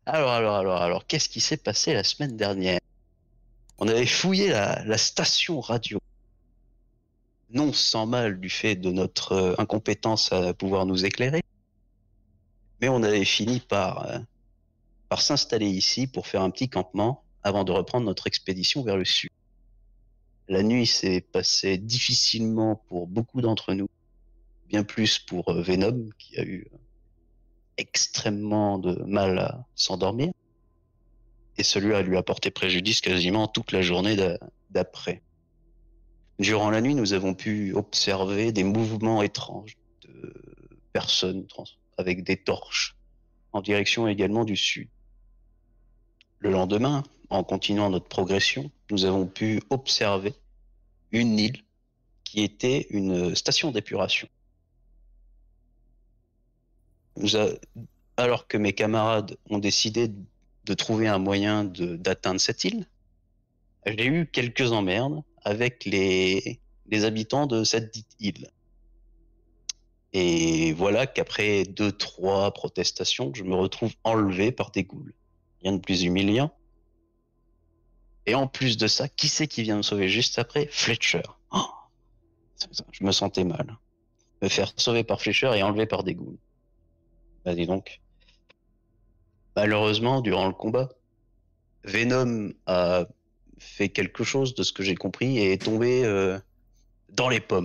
Alors, qu'est-ce qui s'est passé la semaine dernière? On avait fouillé la station radio, non sans mal du fait de notre incompétence à pouvoir nous éclairer, mais on avait fini par s'installer ici pour faire un petit campement avant de reprendre notre expédition vers le sud. La nuit s'est passée difficilement pour beaucoup d'entre nous, bien plus pour Venom qui a eu extrêmement de mal à s'endormir, et celui-là lui a porté préjudice quasiment toute la journée d'après. Durant la nuit, nous avons pu observer des mouvements étranges de personnes avec des torches en direction également du sud. Le lendemain, en continuant notre progression, nous avons pu observer une île qui était une station d'épuration. Alors que mes camarades ont décidé de trouver un moyen d'atteindre cette île, j'ai eu quelques emmerdes avec les habitants de cette dite île. Et voilà qu'après 2-3 protestations, je me retrouve enlevé par des ghouls. Rien de plus humiliant. Et en plus de ça, qui c'est qui vient me sauver juste après? Fletcher. Oh, je me sentais mal. Me faire sauver par Fletcher et enlever par des ghouls. Bah dis donc. Malheureusement, durant le combat, Venom a fait quelque chose de ce que j'ai compris et est tombé dans les pommes.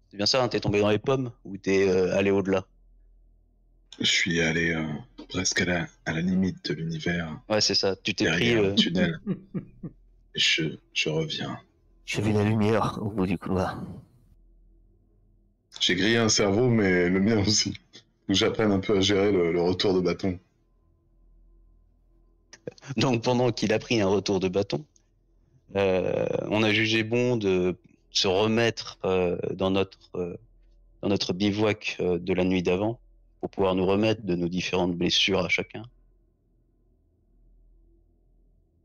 C'est bien ça, hein, t'es tombé dans les pommes ou t'es allé au-delà? Je suis allé presque à la limite de l'univers. Ouais, c'est ça. Tu t'es pris un tunnel. Et je reviens. J'ai vu la lumière au bout du couloir. J'ai grillé un cerveau, mais le mien aussi. J'apprenne un peu à gérer le retour de bâton. Donc pendant qu'il a pris un retour de bâton, on a jugé bon de se remettre dans notre bivouac de la nuit d'avant pour pouvoir nous remettre de nos différentes blessures à chacun.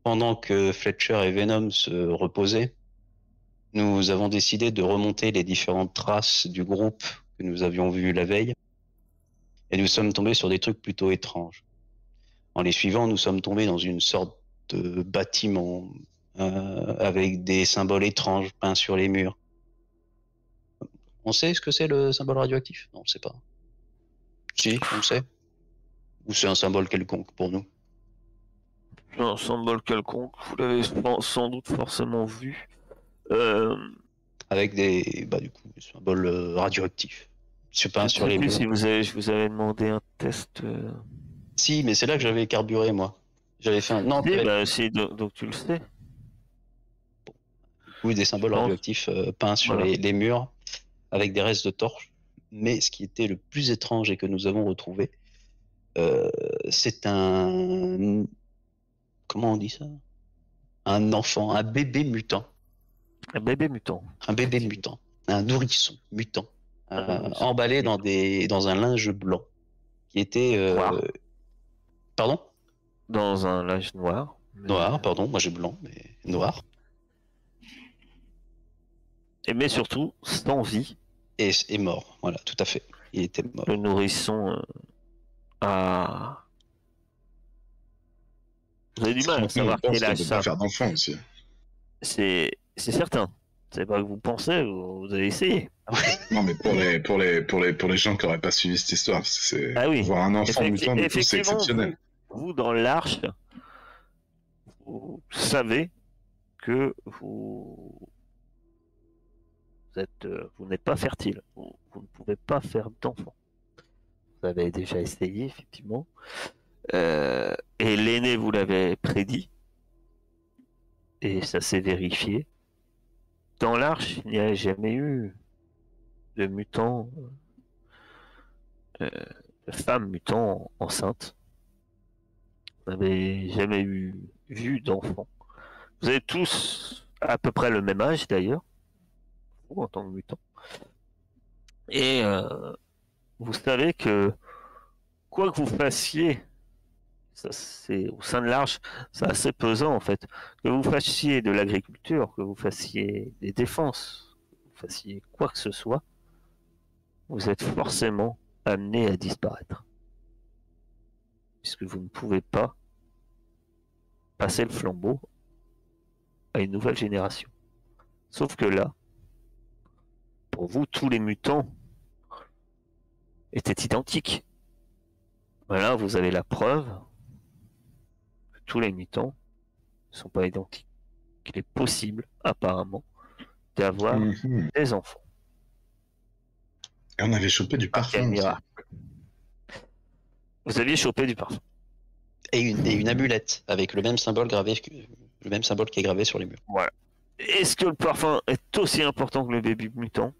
Pendant que Fletcher et Venom se reposaient, nous avons décidé de remonter les différentes traces du groupe que nous avions vu la veille, et nous sommes tombés sur des trucs plutôt étranges. En les suivant, nous sommes tombés dans une sorte de bâtiment avec des symboles étranges peints sur les murs. On sait ce que c'est le symbole radioactif? Non, on ne sait pas. Si, on le sait. Ou c'est un symbole quelconque pour nous? Un symbole quelconque, vous l'avez sans doute forcément vu. Avec des symboles radioactifs. C'est pas sur les murs. Si je vous avais demandé un test. Si, mais c'est là que j'avais carburé, moi. J'avais fait un... Non, donc tu le sais. Oui, des symboles radioactifs peints sur les murs avec des restes de torches. Mais ce qui était le plus étrange et que nous avons retrouvé, c'est un... Comment on dit ça? Un enfant, un bébé mutant. Un bébé mutant. Un bébé mutant. Un nourrisson mutant. Emballé dans un linge blanc. Qui était... Pardon? Dans un linge noir. Noir, pardon. Moi j'ai blanc, mais noir. Mais surtout, sans vie. Et mort, voilà, tout à fait. Il était mort. Le nourrisson a... Vous avez du mal à savoir quel âge ça. Faire d'enfant aussi. C'est certain. C'est pas que vous pensez, vous avez essayé. Non, mais pour les gens qui n'auraient pas suivi cette histoire, c'est voir un enfant mutant, c'est exceptionnel. Vous, dans l'Arche, vous savez que vous n'êtes pas fertile. Vous ne pouvez pas faire d'enfant. Vous avez déjà essayé, effectivement. Et l'aîné vous l'avait prédit. Et ça s'est vérifié. Dans l'Arche, il n'y a jamais eu de mutants, de femmes mutants enceintes. Vous n'avez jamais vu d'enfants. Vous avez tous à peu près le même âge d'ailleurs, vous en tant que mutant. Et vous savez que quoi que vous fassiez, ça c'est au sein de l'Arche, c'est assez pesant en fait. Que vous fassiez de l'agriculture, que vous fassiez des défenses, que vous fassiez quoi que ce soit, vous êtes forcément amené à disparaître. puisque vous ne pouvez pas passer le flambeau à une nouvelle génération. Sauf que là, pour vous, tous les mutants étaient identiques. Voilà, vous avez la preuve que tous les mutants ne sont pas identiques. Qu'il est possible, apparemment, d'avoir des enfants. Et on avait chopé du parfum. Vous aviez chopé du parfum. Et une amulette avec le même symbole qui est gravé sur les murs. Voilà. Est-ce que le parfum est aussi important que le bébé mutant?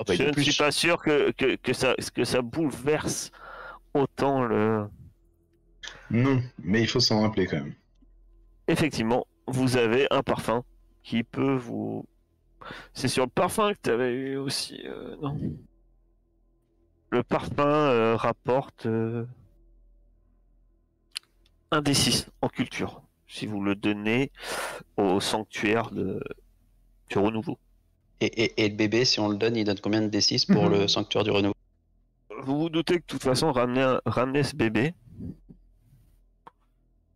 Je ne suis pas sûr que ça bouleverse autant le... Non, mais il faut s'en rappeler quand même. Effectivement, vous avez un parfum qui peut vous... C'est sur le parfum que tu avais eu aussi, non? Le parfum rapporte un D6 en culture, si vous le donnez au sanctuaire du renouveau. Et le bébé, si on le donne, il donne combien de D6 pour le sanctuaire du renouveau? Vous vous doutez que de toute façon, ramener ce bébé,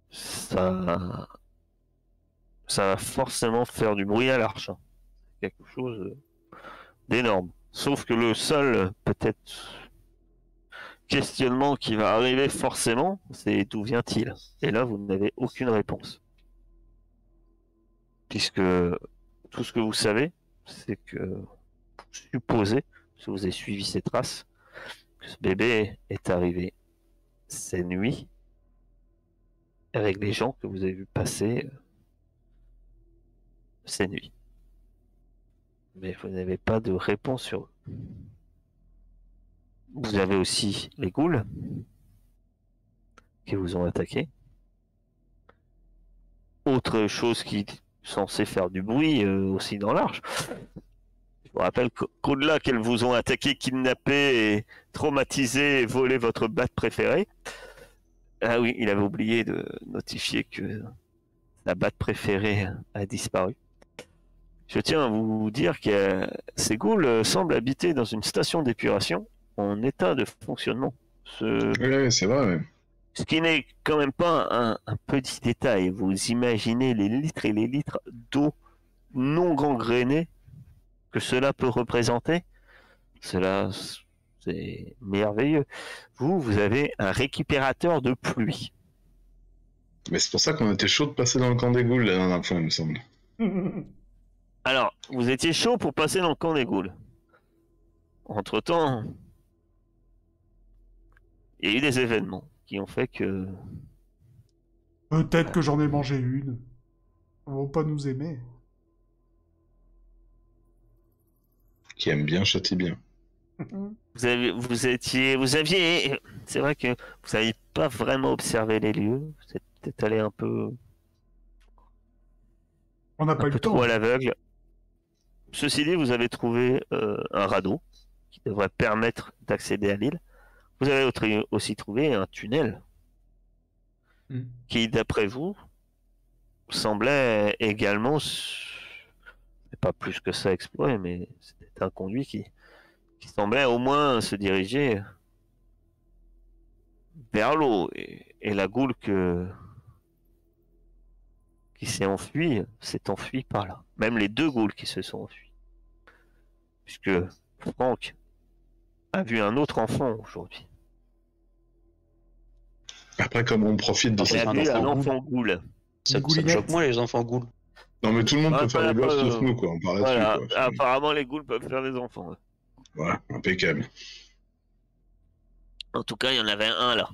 ça va forcément faire du bruit à l'arche. Quelque chose d'énorme. Sauf que le seul, peut-être, questionnement qui va arriver forcément, c'est d'où vient-il? Et là, vous n'avez aucune réponse. Puisque tout ce que vous savez, c'est que vous supposez, si vous avez suivi ces traces, que ce bébé est arrivé ces nuits avec les gens que vous avez vu passer ces nuits. Mais vous n'avez pas de réponse sur eux. Vous avez aussi les ghouls qui vous ont attaqué. Autre chose qui est censée faire du bruit aussi dans l'arche. Je vous rappelle qu'au-delà qu'elles vous ont attaqué, kidnappé, et traumatisé et volé votre batte préférée. Ah oui, il avait oublié de notifier que la batte préférée a disparu. Je tiens à vous dire que ces ghouls semblent habiter dans une station d'épuration en état de fonctionnement. Oui, c'est vrai. Ouais. Ce qui n'est quand même pas un petit détail. Vous imaginez les litres et les litres d'eau non gangrénée que cela peut représenter? Cela, c'est merveilleux. Vous avez un récupérateur de pluie. Mais c'est pour ça qu'on était chaud de passer dans le camp des ghouls la dernière fois, il me semble. Alors, vous étiez chaud pour passer dans le camp des ghouls. Entre-temps, il y a eu des événements qui ont fait que... Peut-être que j'en ai mangé une. Ils vont pas nous aimer. Qui aime bien, châtie bien. Vous aviez... C'est vrai que vous n'aviez pas vraiment observé les lieux. Vous êtes peut-être allé un peu... On n'a pas eu le temps. Trop à l'aveugle. Ceci dit, vous avez trouvé un radeau qui devrait permettre d'accéder à l'île. Vous avez aussi trouvé un tunnel qui, d'après vous, semblait également, pas plus que ça exploré, mais c'était un conduit qui semblait au moins se diriger vers l'eau. Et la goule qui s'est enfuie par là. Même les deux ghouls qui se sont enfuis. Puisque Franck a vu un autre enfant aujourd'hui. Après, comme on profite de cette enfant ghoul. Ça me choque moins les enfants ghouls. Non, mais tout le monde peut faire des gosses sauf nous, quoi. On parle voilà, là-dessus, quoi. Apparemment, les ghouls peuvent faire des enfants. Ouais. Voilà, impeccable. En tout cas, il y en avait un là.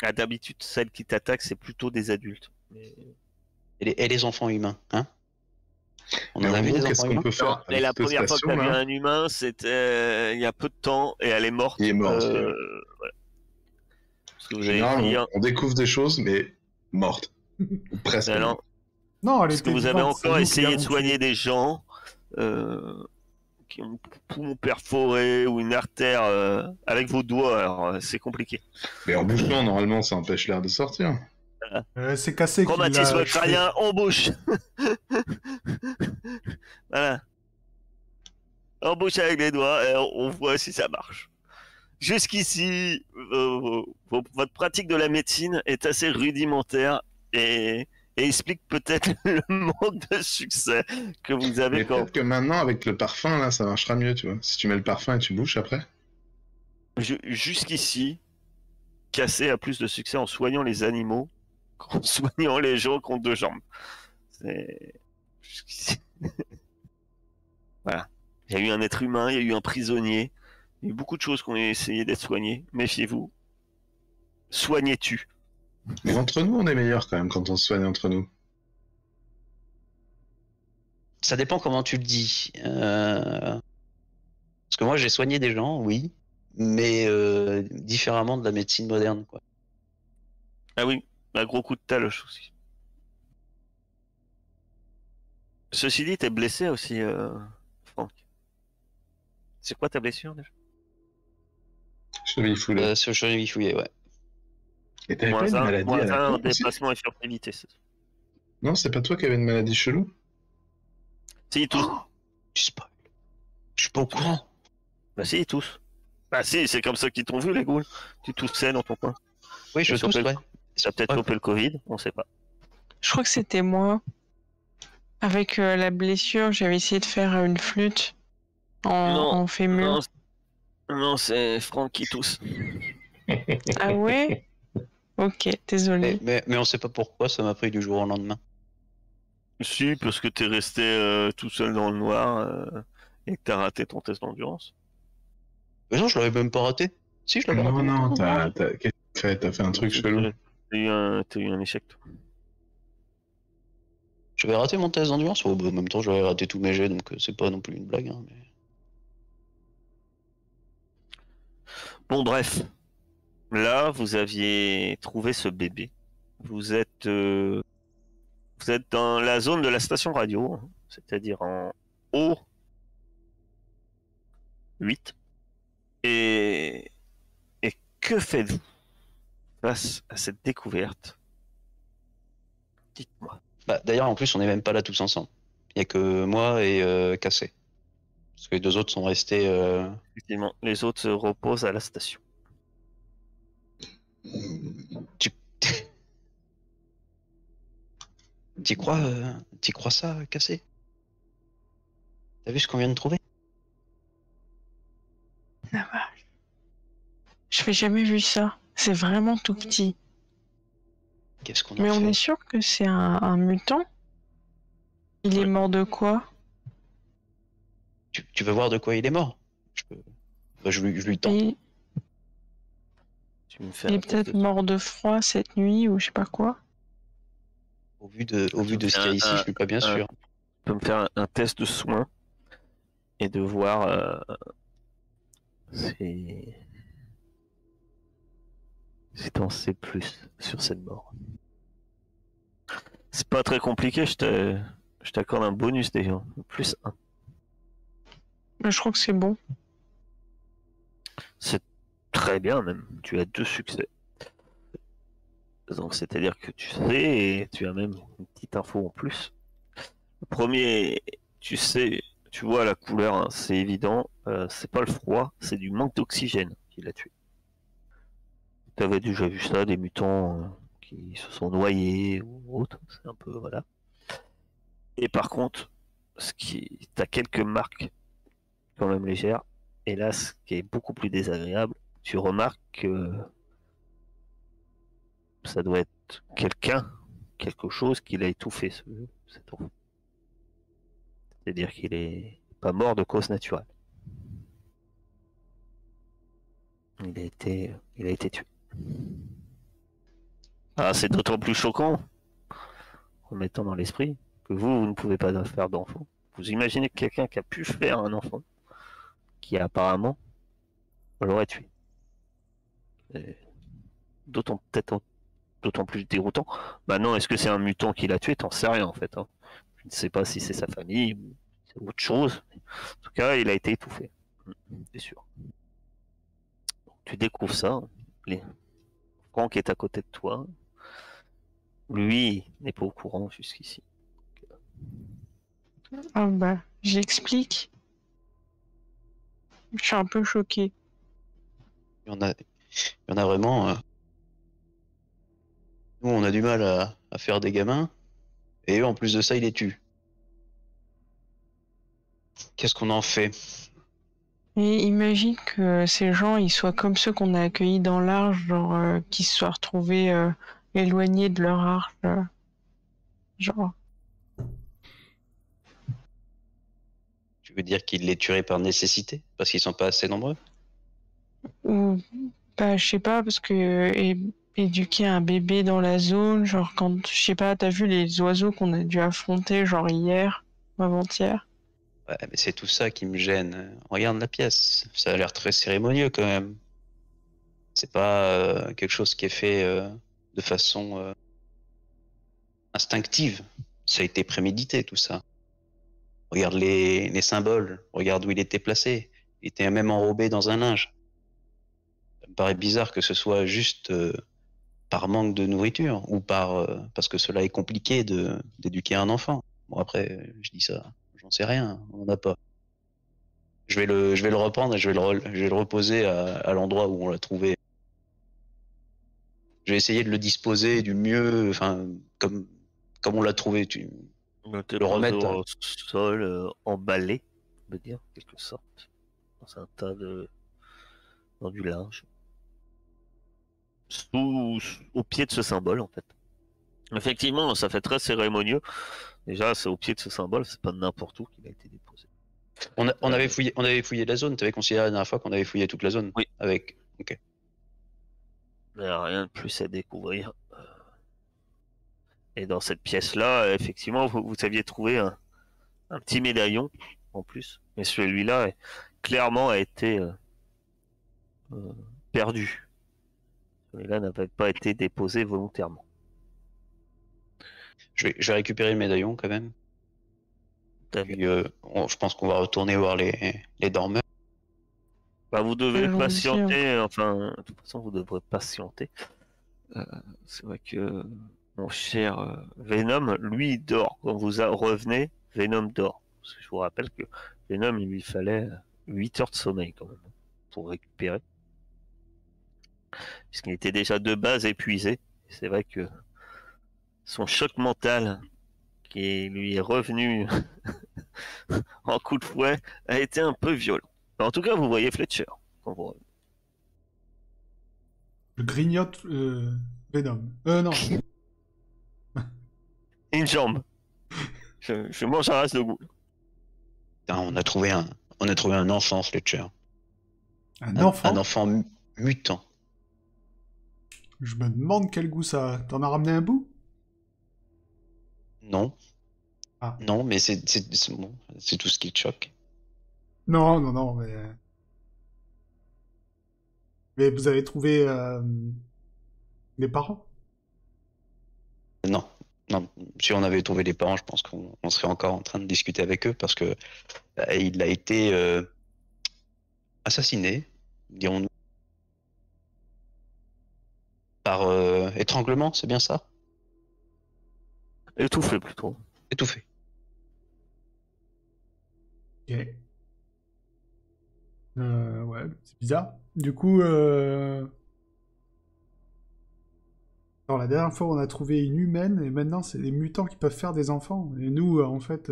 Ah, d'habitude, celle qui t'attaque, c'est plutôt des adultes. Mais... Et les enfants humains, hein? On en a vu des enfants humains. Non, et la première fois que tu as vu un humain, c'était il y a peu de temps, et elle est morte. Il est mort. Voilà. On découvre des choses, mais morte. Presque. Non, parce que vous avez encore essayé de soigner des gens qui ont un poumon perforé ou une artère avec vos doigts, alors c'est compliqué. Mais en bouchant, normalement, ça empêche l'air de sortir. C'est cassé. Traumatisme crânien en bouche. Voilà. En bouche avec les doigts, et on voit si ça marche. Jusqu'ici, votre pratique de la médecine est assez rudimentaire et explique peut-être le manque de succès que vous avez. Mais peut-être que maintenant, avec le parfum, là, ça marchera mieux, tu vois. Si tu mets le parfum et tu bouches après. Jusqu'ici, Cassé a plus de succès en soignant les animaux qu'en soignant les gens qui ont 2 jambes. Jusqu'ici. Voilà. Il y a eu un être humain, il y a eu un prisonnier, il y a eu beaucoup de choses qui ont essayé d'être soignées. Méfiez-vous. Soignez-tu. Mais entre nous, on est meilleur quand même quand on se soigne entre nous. Ça dépend comment tu le dis. Parce que moi, j'ai soigné des gens, oui, mais différemment de la médecine moderne, quoi. Ah oui, un gros coup de taloche aussi. Ceci dit, t'es blessé aussi, Franck. C'est quoi ta blessure déjà? Cheville foulée. Sur cheville fouillée, ouais. Et t'avais pas une maladie à la con aussi ? Déplacement et furtivité. Non, c'est pas toi qui avais une maladie chelou ? Si, tous. Oh, tu spoil. Je suis pas au courant. Bah si, tous. Bah si, c'est comme ça qu'ils t'ont vu, les ghouls. Tu toussais dans ton coin. Oui, je tousse, ouais. Ça a peut-être chopé le Covid, on sait pas. Je crois que c'était moi. Avec la blessure, j'avais essayé de faire une flûte en fémur. Non, c'est Franck qui tousse. Ah ouais? Ok, désolé. Mais on sait pas pourquoi ça m'a pris du jour au lendemain. Si, parce que t'es resté tout seul dans le noir et que t'as raté ton test d'endurance. Mais non, je l'avais même pas raté. Si, je l'avais raté. Non, qu'est-ce que tu fais ? T'as fait un truc chelou. T'as eu un échec, toi. J'avais raté mon test d'endurance. En même temps, j'avais raté tous mes jets, donc c'est pas non plus une blague. Hein, mais... Bon, bref. Là, vous aviez trouvé ce bébé. Vous êtes dans la zone de la station radio, hein, c'est-à-dire en haut 8. Et que faites-vous face à cette découverte? Dites-moi. Bah, d'ailleurs, en plus, on n'est même pas là tous ensemble. Il n'y a que moi et Cassé. Parce que les 2 autres sont restés... Effectivement, les autres se reposent à la station. T'y crois ça, Cassé? T'as vu ce qu'on vient de trouver? La vache. Je n'avais jamais vu ça. C'est vraiment tout petit. Qu'est-ce qu'on en fait? Mais on est sûr que c'est un mutant? Il est mort de quoi? Tu veux voir de quoi il est mort? Je lui tente. Il est peut-être mort de froid cette nuit ou je sais pas quoi. Au vu de ce qu'il y a ici, je suis pas bien sûr. Tu peux me faire un test de soin et de voir si t'en sais plus sur cette mort. C'est pas très compliqué, je t'accorde un bonus déjà, plus 1. Mais je crois que c'est bon. C'est très bien même, tu as 2 succès. Donc c'est-à-dire que tu sais, et tu as même une petite info en plus. Le premier, tu sais, tu vois la couleur, hein, c'est évident, c'est pas le froid, c'est du manque d'oxygène qui l'a tué. Tu avais déjà vu ça, des mutants qui se sont noyés ou autre, c'est un peu, voilà. Et par contre, t'as quelques marques quand même légères, et là, ce qui est beaucoup plus désagréable, tu remarques que ça doit être quelque chose qui l'a étouffé, cet enfant. C'est-à-dire qu'il est pas mort de cause naturelle. Il a été tué. Ah, c'est d'autant plus choquant, en mettant dans l'esprit, que vous ne pouvez pas faire d'enfant. Vous imaginez que quelqu'un qui a pu faire un enfant, qui apparemment l'aurait tué. D'autant plus déroutant. Maintenant, est-ce que c'est un mutant qui l'a tué? T'en sais rien en fait. Hein. Je ne sais pas si c'est sa famille ou c'est autre chose. En tout cas, il a été étouffé. C'est sûr. Donc, tu découvres ça. Franck est à côté de toi. Lui n'est pas au courant jusqu'ici. Ah bah, j'explique. Je suis un peu choquée. Il y en a vraiment. Nous, on a du mal à faire des gamins, et eux, en plus de ça, ils les tuent. Qu'est-ce qu'on en fait? Et imagine que ces gens, ils soient comme ceux qu'on a accueillis dans l'Arche, genre qu'ils se soient retrouvés éloignés de leur Arche, genre. Tu veux dire qu'ils les tueraient par nécessité, parce qu'ils sont pas assez nombreux? Ou, bah, je sais pas, parce que éduquer un bébé dans la zone, genre quand, je sais pas, t'as vu les oiseaux qu'on a dû affronter, genre hier, ou avant-hier? Ouais, mais c'est tout ça qui me gêne. Regarde la pièce, ça a l'air très cérémonieux quand même. C'est pas quelque chose qui est fait de façon instinctive. Ça a été prémédité tout ça. Regarde les symboles, regarde où il était placé. Il était même enrobé dans un linge. Ça me paraît bizarre que ce soit juste par manque de nourriture ou parce que cela est compliqué d'éduquer un enfant. Bon après, je dis ça, j'en sais rien, on n'en a pas. Je vais le reprendre et je vais le reposer à l'endroit où on l'a trouvé. Je vais essayer de le disposer du mieux, enfin, comme on l'a trouvé. Le remettre au sol, emballé, on peut dire, en quelque sorte, dans un tas dans du linge, au pied de ce symbole, en fait. Effectivement, ça fait très cérémonieux. Déjà, c'est au pied de ce symbole, c'est pas n'importe où qu'il a été déposé. On avait fouillé la zone. Tu avais considéré la dernière fois qu'on avait fouillé toute la zone. Oui. Avec. Ok. Il n'y a rien de plus à découvrir. Et dans cette pièce-là, effectivement, vous aviez trouvé un petit médaillon en plus, mais celui-là clairement a été perdu. Celui-là n'avait pas été déposé volontairement. Je vais récupérer le médaillon quand même. Puis, je pense qu'on va retourner voir les dormeurs. Bah, vous devez patienter, enfin, de toute façon, vous devrez patienter. C'est vrai que mon cher Venom, lui, dort. Quand vous revenez, Venom dort. Parce que je vous rappelle que Venom, il lui fallait 8 heures de sommeil quand même pour récupérer. Puisqu'il était déjà de base épuisé. C'est vrai que son choc mental qui lui est revenu en coup de fouet a été un peu violent. En tout cas, vous voyez Fletcher quand vous revenez. Je grignote Venom. Non. Une jambe. Je mange un reste de goût. On a trouvé un enfant, Fletcher. Un enfant? Un enfant mutant. Je me demande quel goût ça a. T'en as ramené un bout? Non. Ah. Non, mais c'est bon, c'est tout ce qui te choque. Non, mais vous avez trouvé les parents? Non. Si on avait trouvé les parents, je pense qu'on serait encore en train de discuter avec eux parce que il a été assassiné, dirons-nous, par étranglement, c'est bien ça? Étouffé plutôt. Étouffé. Ok. Ouais, c'est bizarre. Du coup, alors, la dernière fois, on a trouvé une humaine, et maintenant, c'est des mutants qui peuvent faire des enfants. Et nous, en fait...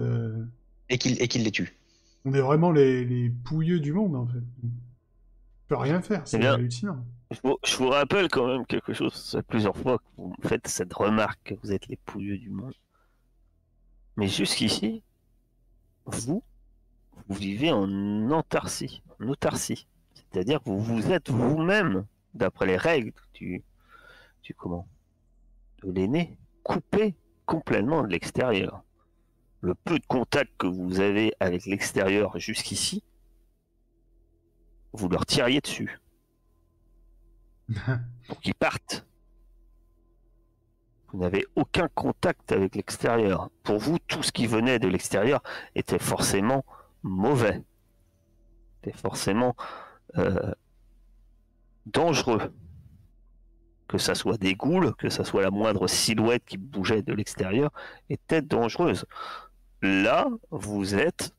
Et qu'il les tue. On est vraiment les pouilleux du monde, en fait. On peut rien faire, c'est hallucinant. Je vous rappelle quand même quelque chose, plusieurs fois que vous faites cette remarque que vous êtes les pouilleux du monde. Mais jusqu'ici, vous vivez en autarcie. C'est-à-dire que vous êtes vous-même, d'après les règles de l'aîné, coupé complètement de l'extérieur. Le peu de contact que vous avez avec l'extérieur jusqu'ici, vous leur tiriez dessus. Pour qu'ils partent. Vous n'avez aucun contact avec l'extérieur. Pour vous, tout ce qui venait de l'extérieur était forcément mauvais. Était forcément dangereux. Que ça soit des ghouls, que ça soit la moindre silhouette qui bougeait de l'extérieur, était dangereuse. Là, vous êtes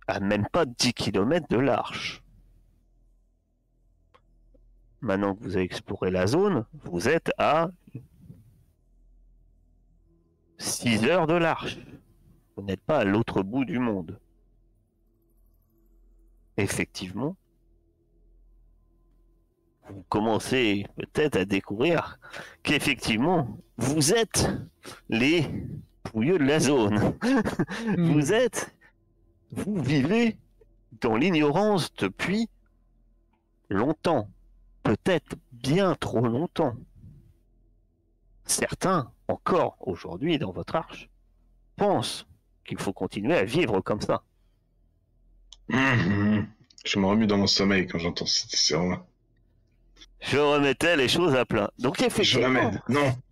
à même pas 10 km de l'Arche. maintenant que vous avez exploré la zone, vous êtes à 6 heures de l'arche. Vous n'êtes pas à l'autre bout du monde. Effectivement, vous commencez peut-être à découvrir qu'effectivement, vous êtes les pouilleux de la zone. Vous vivez dans l'ignorance depuis longtemps, peut-être bien trop longtemps. Certains, encore aujourd'hui dans votre arche, pensent qu'il faut continuer à vivre comme ça. Je me remue dans mon sommeil quand j'entends cette histoire-là. Je remettais les choses à plat. Donc effectivement,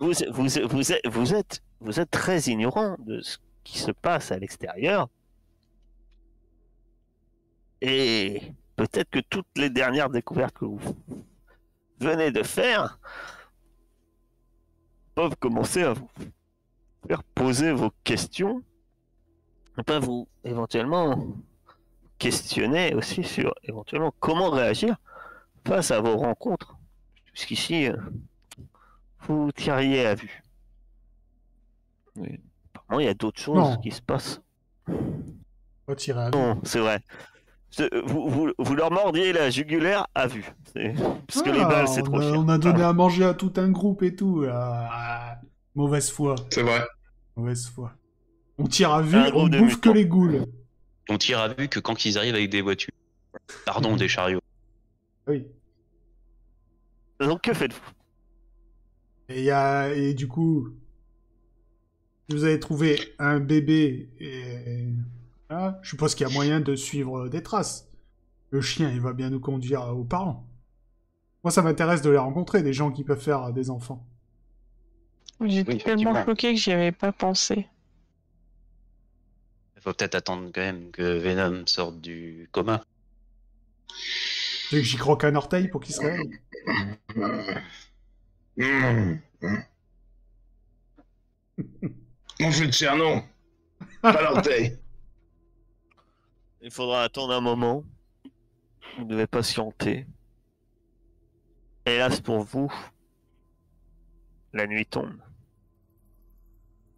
vous êtes très ignorant de ce qui se passe à l'extérieur. Et peut-être que toutes les dernières découvertes que vous venez de faire peuvent commencer à vous faire poser vos questions. Et pas vous éventuellement questionner aussi sur éventuellement comment réagir face à vos rencontres. Jusqu'ici, vous tiriez à vue. Mais apparemment, il y a d'autres choses qui se passent. Pas tirer à vue. Non, c'est vrai. Vous leur mordiez la jugulaire à vue. Parce que les balles, c'est trop cher. On a donné à manger à tout un groupe et tout. Mauvaise foi. C'est vrai. Mauvaise foi. On tire à vue, on bouffe que les ghouls. On tire à vue que quand ils arrivent avec des voitures. Pardon, des chariots. Oui. Donc que faites-vous? Et du coup, vous avez trouvé un bébé et... Ah, je suppose qu'il y a moyen de suivre des traces. Le chien, il va bien nous conduire aux parents. Moi, ça m'intéresse de les rencontrer, des gens qui peuvent faire des enfants. J'étais tellement choqué que j'y avais pas pensé. Il faut peut-être attendre quand même que Venom sorte du coma. Tu veux que j'y croque un orteil pour qu'il se réveille? Mon futur, non. Pas l'orteil. Il faudra attendre un moment. Vous devez patienter. Hélas pour vous, la nuit tombe.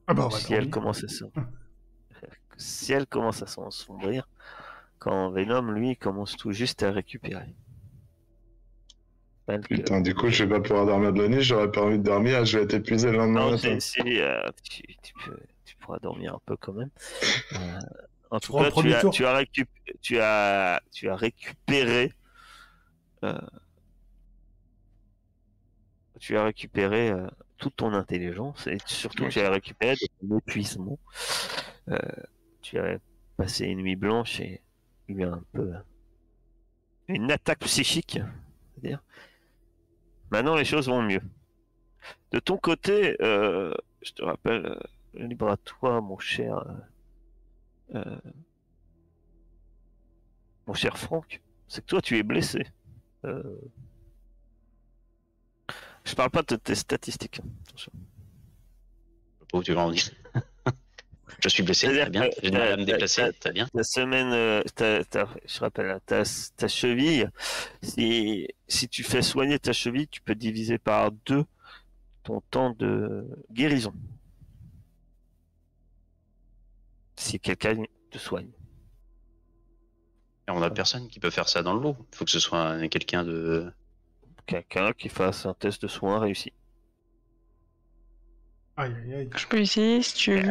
Ah bah, Si elle commence à s'ensombrir, quand Venom, lui, commence tout juste à récupérer. Putain, du coup, je vais pas pouvoir dormir de la nuit, j'aurais pas envie de dormir, je vais être épuisé le lendemain matin. Tu pourras dormir un peu quand même. En tout cas, tu as récupéré. Tu as récupéré toute ton intelligence et surtout tu as récupéré de ton épuisement. Tu as passé une nuit blanche et eu un peu une attaque psychique, c'est-à-dire. Maintenant les choses vont mieux. De ton côté, je te rappelle, libre à toi, mon cher Franck, c'est que toi tu es blessé. Je parle pas de tes statistiques. Attention. Je sais pas où tu vas en dire. Je suis blessé, très bien. J'ai du mal à me déplacer, très bien. La semaine, je rappelle, ta cheville, si tu fais soigner ta cheville, tu peux diviser par 2 ton temps de guérison. Si quelqu'un te soigne. Et on a personne qui peut faire ça dans le lot. Il faut que ce soit quelqu'un qui fasse un test de soins réussi. Aïe, aïe, aïe. Je peux essayer si tu veux.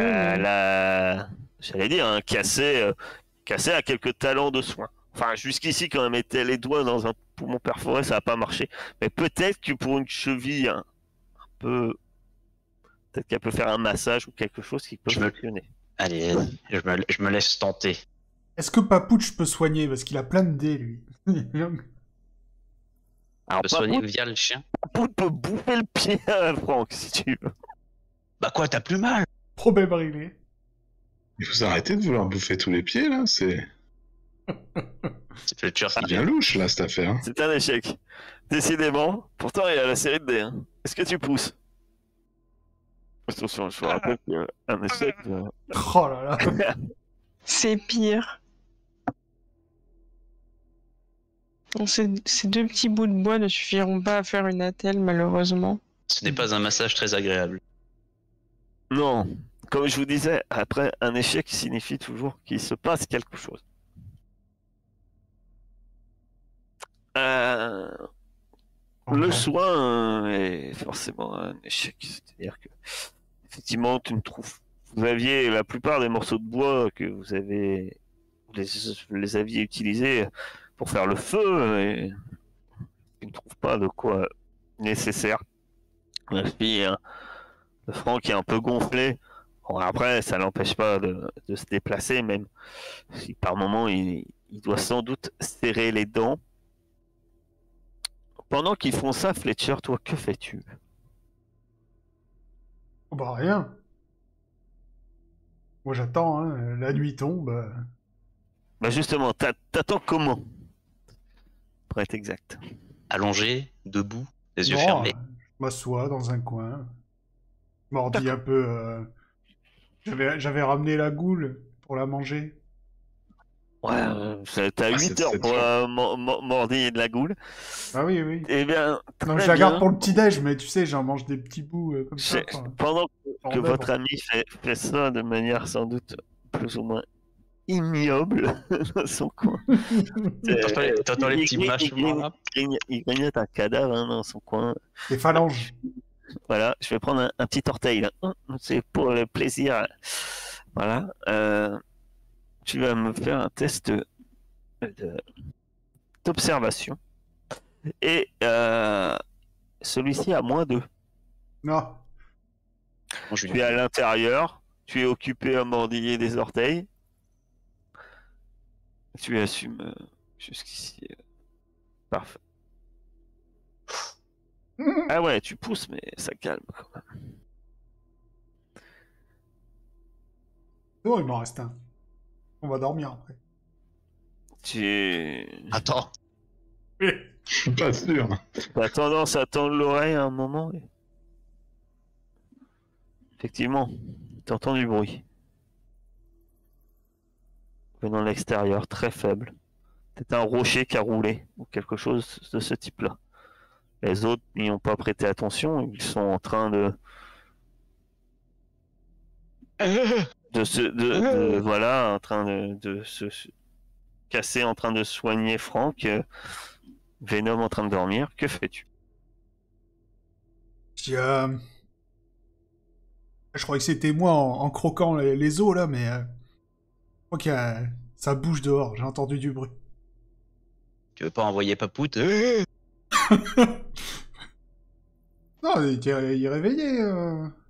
J'allais dire, hein, casser à quelques talents de soins. Enfin, jusqu'ici, quand elle mettait les doigts dans un poumon perforé, ça n'a pas marché. Mais peut-être que pour une cheville un peu... Peut-être qu'elle peut faire un massage ou quelque chose qui peut fonctionner. Allez, je me laisse tenter. Est-ce que Papouche peut soigner? Parce qu'il a plein de dés, lui. Alors, peut soigner via le chien. Papouche peut bouffer le pied à Franck, si tu veux. Bah quoi, t'as plus mal? Problème réglé. Il faut arrêter de vouloir bouffer tous les pieds, là, c'est... C'est bien louche, là, cette affaire. C'est un échec. Décidément. Pourtant, il y a la série de dés. Hein. Est-ce que tu pousses? Attention, je vous rappelle qu'un échec... Oh là là. C'est pire. Bon, ces 2 petits bouts de bois ne suffiront pas à faire une attelle, malheureusement. Ce n'est pas un massage très agréable. Non, comme je vous disais, après, un échec signifie toujours qu'il se passe quelque chose. Le soin est forcément un échec. C'est-à-dire que, effectivement, tu ne trouves. Vous aviez la plupart des morceaux de bois que vous les aviez utilisés pour faire le feu et tu ne trouves pas de quoi nécessaire. La fille, le Franck est un peu gonflé. Bon, après, ça l'empêche pas de se déplacer, même si par moment il doit sans doute serrer les dents. Pendant qu'ils font ça, Fletcher, toi, que fais-tu? Oh bah rien. Moi j'attends, hein. La nuit tombe. Bah justement, t'attends comment? Pour être exact. Allongé, debout, les yeux fermés. Je m'assois dans un coin. Je mordis un peu. J'avais ramené la goule pour la manger. Ouais, t'as 8 heures pour mordiller de la goule. Ah oui, oui. Eh bien, non, je la garde pour le petit-déj, mais tu sais, j'en mange des petits bouts comme ça. Pendant que votre ami fait ça de manière sans doute plus ou moins ignoble dans son coin. T'entends les petits mâchements là? Il grignote un cadavre dans son coin. Les phalanges. Voilà, je vais prendre un petit orteil là. C'est pour le plaisir. Voilà. Tu vas me faire un test d'observation. Et celui-ci a -2. Non. Tu es à l'intérieur, tu es occupé à mordiller des orteils. Tu assumes jusqu'ici. Parfait. Ah ouais, tu pousses, mais ça calme quand même. Oh, il m'en reste un. On va dormir après. Attends. Je suis pas sûr. T'as tendance à tendre l'oreille à un moment. Effectivement, t'entends du bruit. Venant de l'extérieur, très faible. C'est un rocher qui a roulé, ou quelque chose de ce type-là. Les autres n'y ont pas prêté attention, ils sont en train de voilà, en train de se casser, en train de soigner Franck. Venom en train de dormir. Que fais-tu? Je croyais que c'était moi en croquant les os là, mais je crois que ça bouge dehors. J'ai entendu du bruit. Tu veux pas envoyer Papoute? Non, il est réveillé,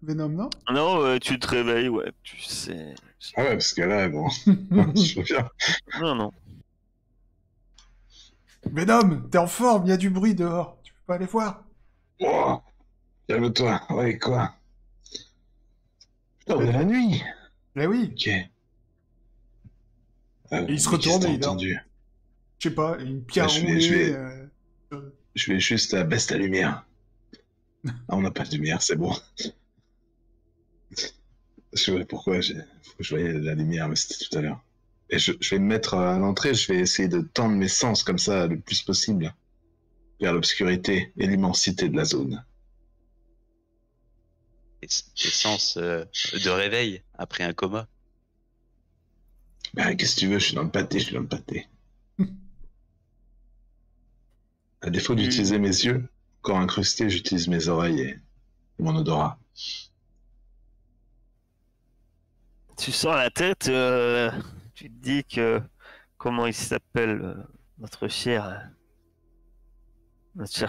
Venom, non? Non, tu te réveilles, ouais, tu sais. Ah ouais, parce que là, bon, je reviens. Non. Venom, t'es en forme, il y a du bruit dehors. Tu peux pas aller voir? Oh, calme-toi, ouais, quoi? Putain, de la nuit. Eh oui. Ok. Il se retourne et il dort. Je sais pas, une pierre roulée. Je vais juste baisser la lumière. Ah, on n'a pas de lumière, c'est bon. Je sais pourquoi, je voyais la lumière, mais c'était tout à l'heure. Et je vais me mettre à l'entrée, je vais essayer de tendre mes sens comme ça le plus possible vers l'obscurité et l'immensité de la zone. Tes sens de réveil après un coma. Ben, qu'est-ce que tu veux, je suis dans le pâté. À défaut d'utiliser mes yeux, corps incrusté, j'utilise mes oreilles et mon odorat. Tu sens la tête, tu te dis que... Comment il s'appelle, notre cher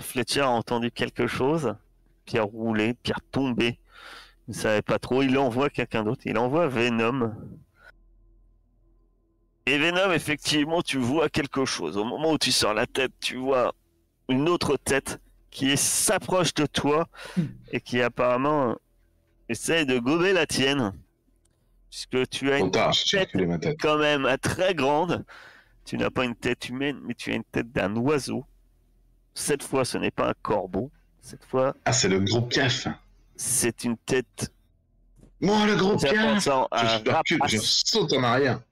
Fletcher a entendu quelque chose. Pierre roulée, pierre tombée. Il ne savait pas trop, il envoie quelqu'un d'autre. Il envoie Venom. Et Venom, effectivement, tu vois quelque chose. Au moment où tu sors la tête, tu vois une autre tête qui s'approche de toi et qui apparemment essaye de gober la tienne. Puisque tu as une tête quand même très grande. Tu n'as pas une tête humaine, mais tu as une tête d'un oiseau. Cette fois, ce n'est pas un corbeau. Cette fois... Ah, c'est le gros piaf. C'est une tête... Moi, le gros piaf. Je saute en arrière.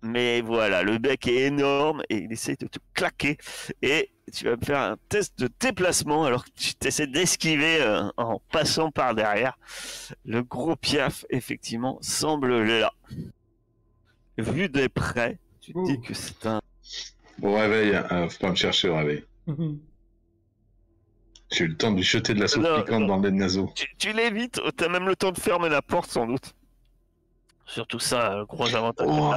Mais voilà, le bec est énorme et il essaie de te claquer. Et tu vas me faire un test de déplacement alors que tu essaies d'esquiver en passant par derrière. Le gros piaf, effectivement, semble là. Vu de près, tu te dis que c'est un... Au réveil, faut pas me chercher au réveil. J'ai eu le temps de lui jeter de la sauce Non, piquante non. dans le naso. Tu l'évites, t'as même le temps de fermer la porte sans doute. Surtout ça, gros avantage. Oh,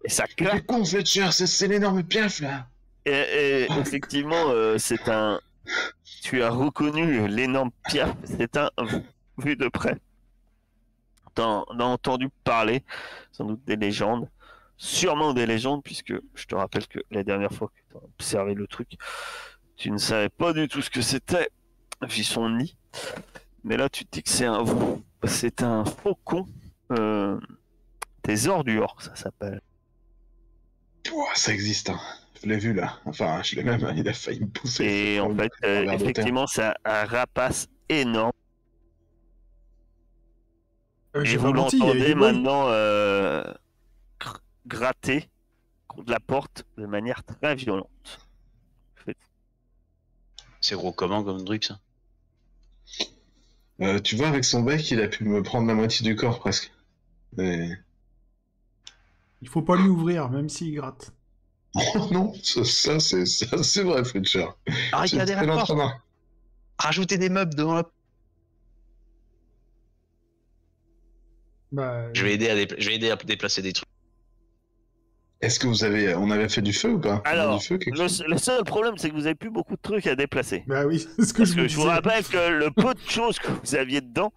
Et ça c'est claque. con Fletcher, c'est l'énorme piaf là. Et effectivement, c'est un... Tu as reconnu l'énorme piaf, c'est un... Vu de près. T'en as entendu parler, sans doute des légendes. Sûrement des légendes, puisque je te rappelle que la dernière fois que tu as observé le truc, tu ne savais pas du tout ce que c'était, vu son nid. Mais là, tu te dis que c'est un faucon des ordures, ça s'appelle. Oh, ça existe, hein. Je l'ai vu là. Enfin, je l'ai même, il a failli me pousser. Et en fait, effectivement, c'est un rapace énorme. Et J'ai vous pas menti, il y avait l'entendez des bruits. maintenant gratter contre la porte de manière très violente. C'est gros comment comme truc ça? Tu vois, avec son bec, il a pu me prendre la moitié du corps presque. Et... Il faut pas lui ouvrir, même s'il gratte. Oh non, ça c'est vrai, Fletcher. Regardez la porte. Rajoutez des meubles devant la. Bah, Je vais aider à déplacer des trucs. Est-ce que on avait fait du feu ou pas? Alors, du feu, quelque chose le seul problème, c'est que vous avez plus beaucoup de trucs à déplacer. bah oui, c'est ce que Parce je que vous je vous disais. rappelle que le peu de choses que vous aviez dedans,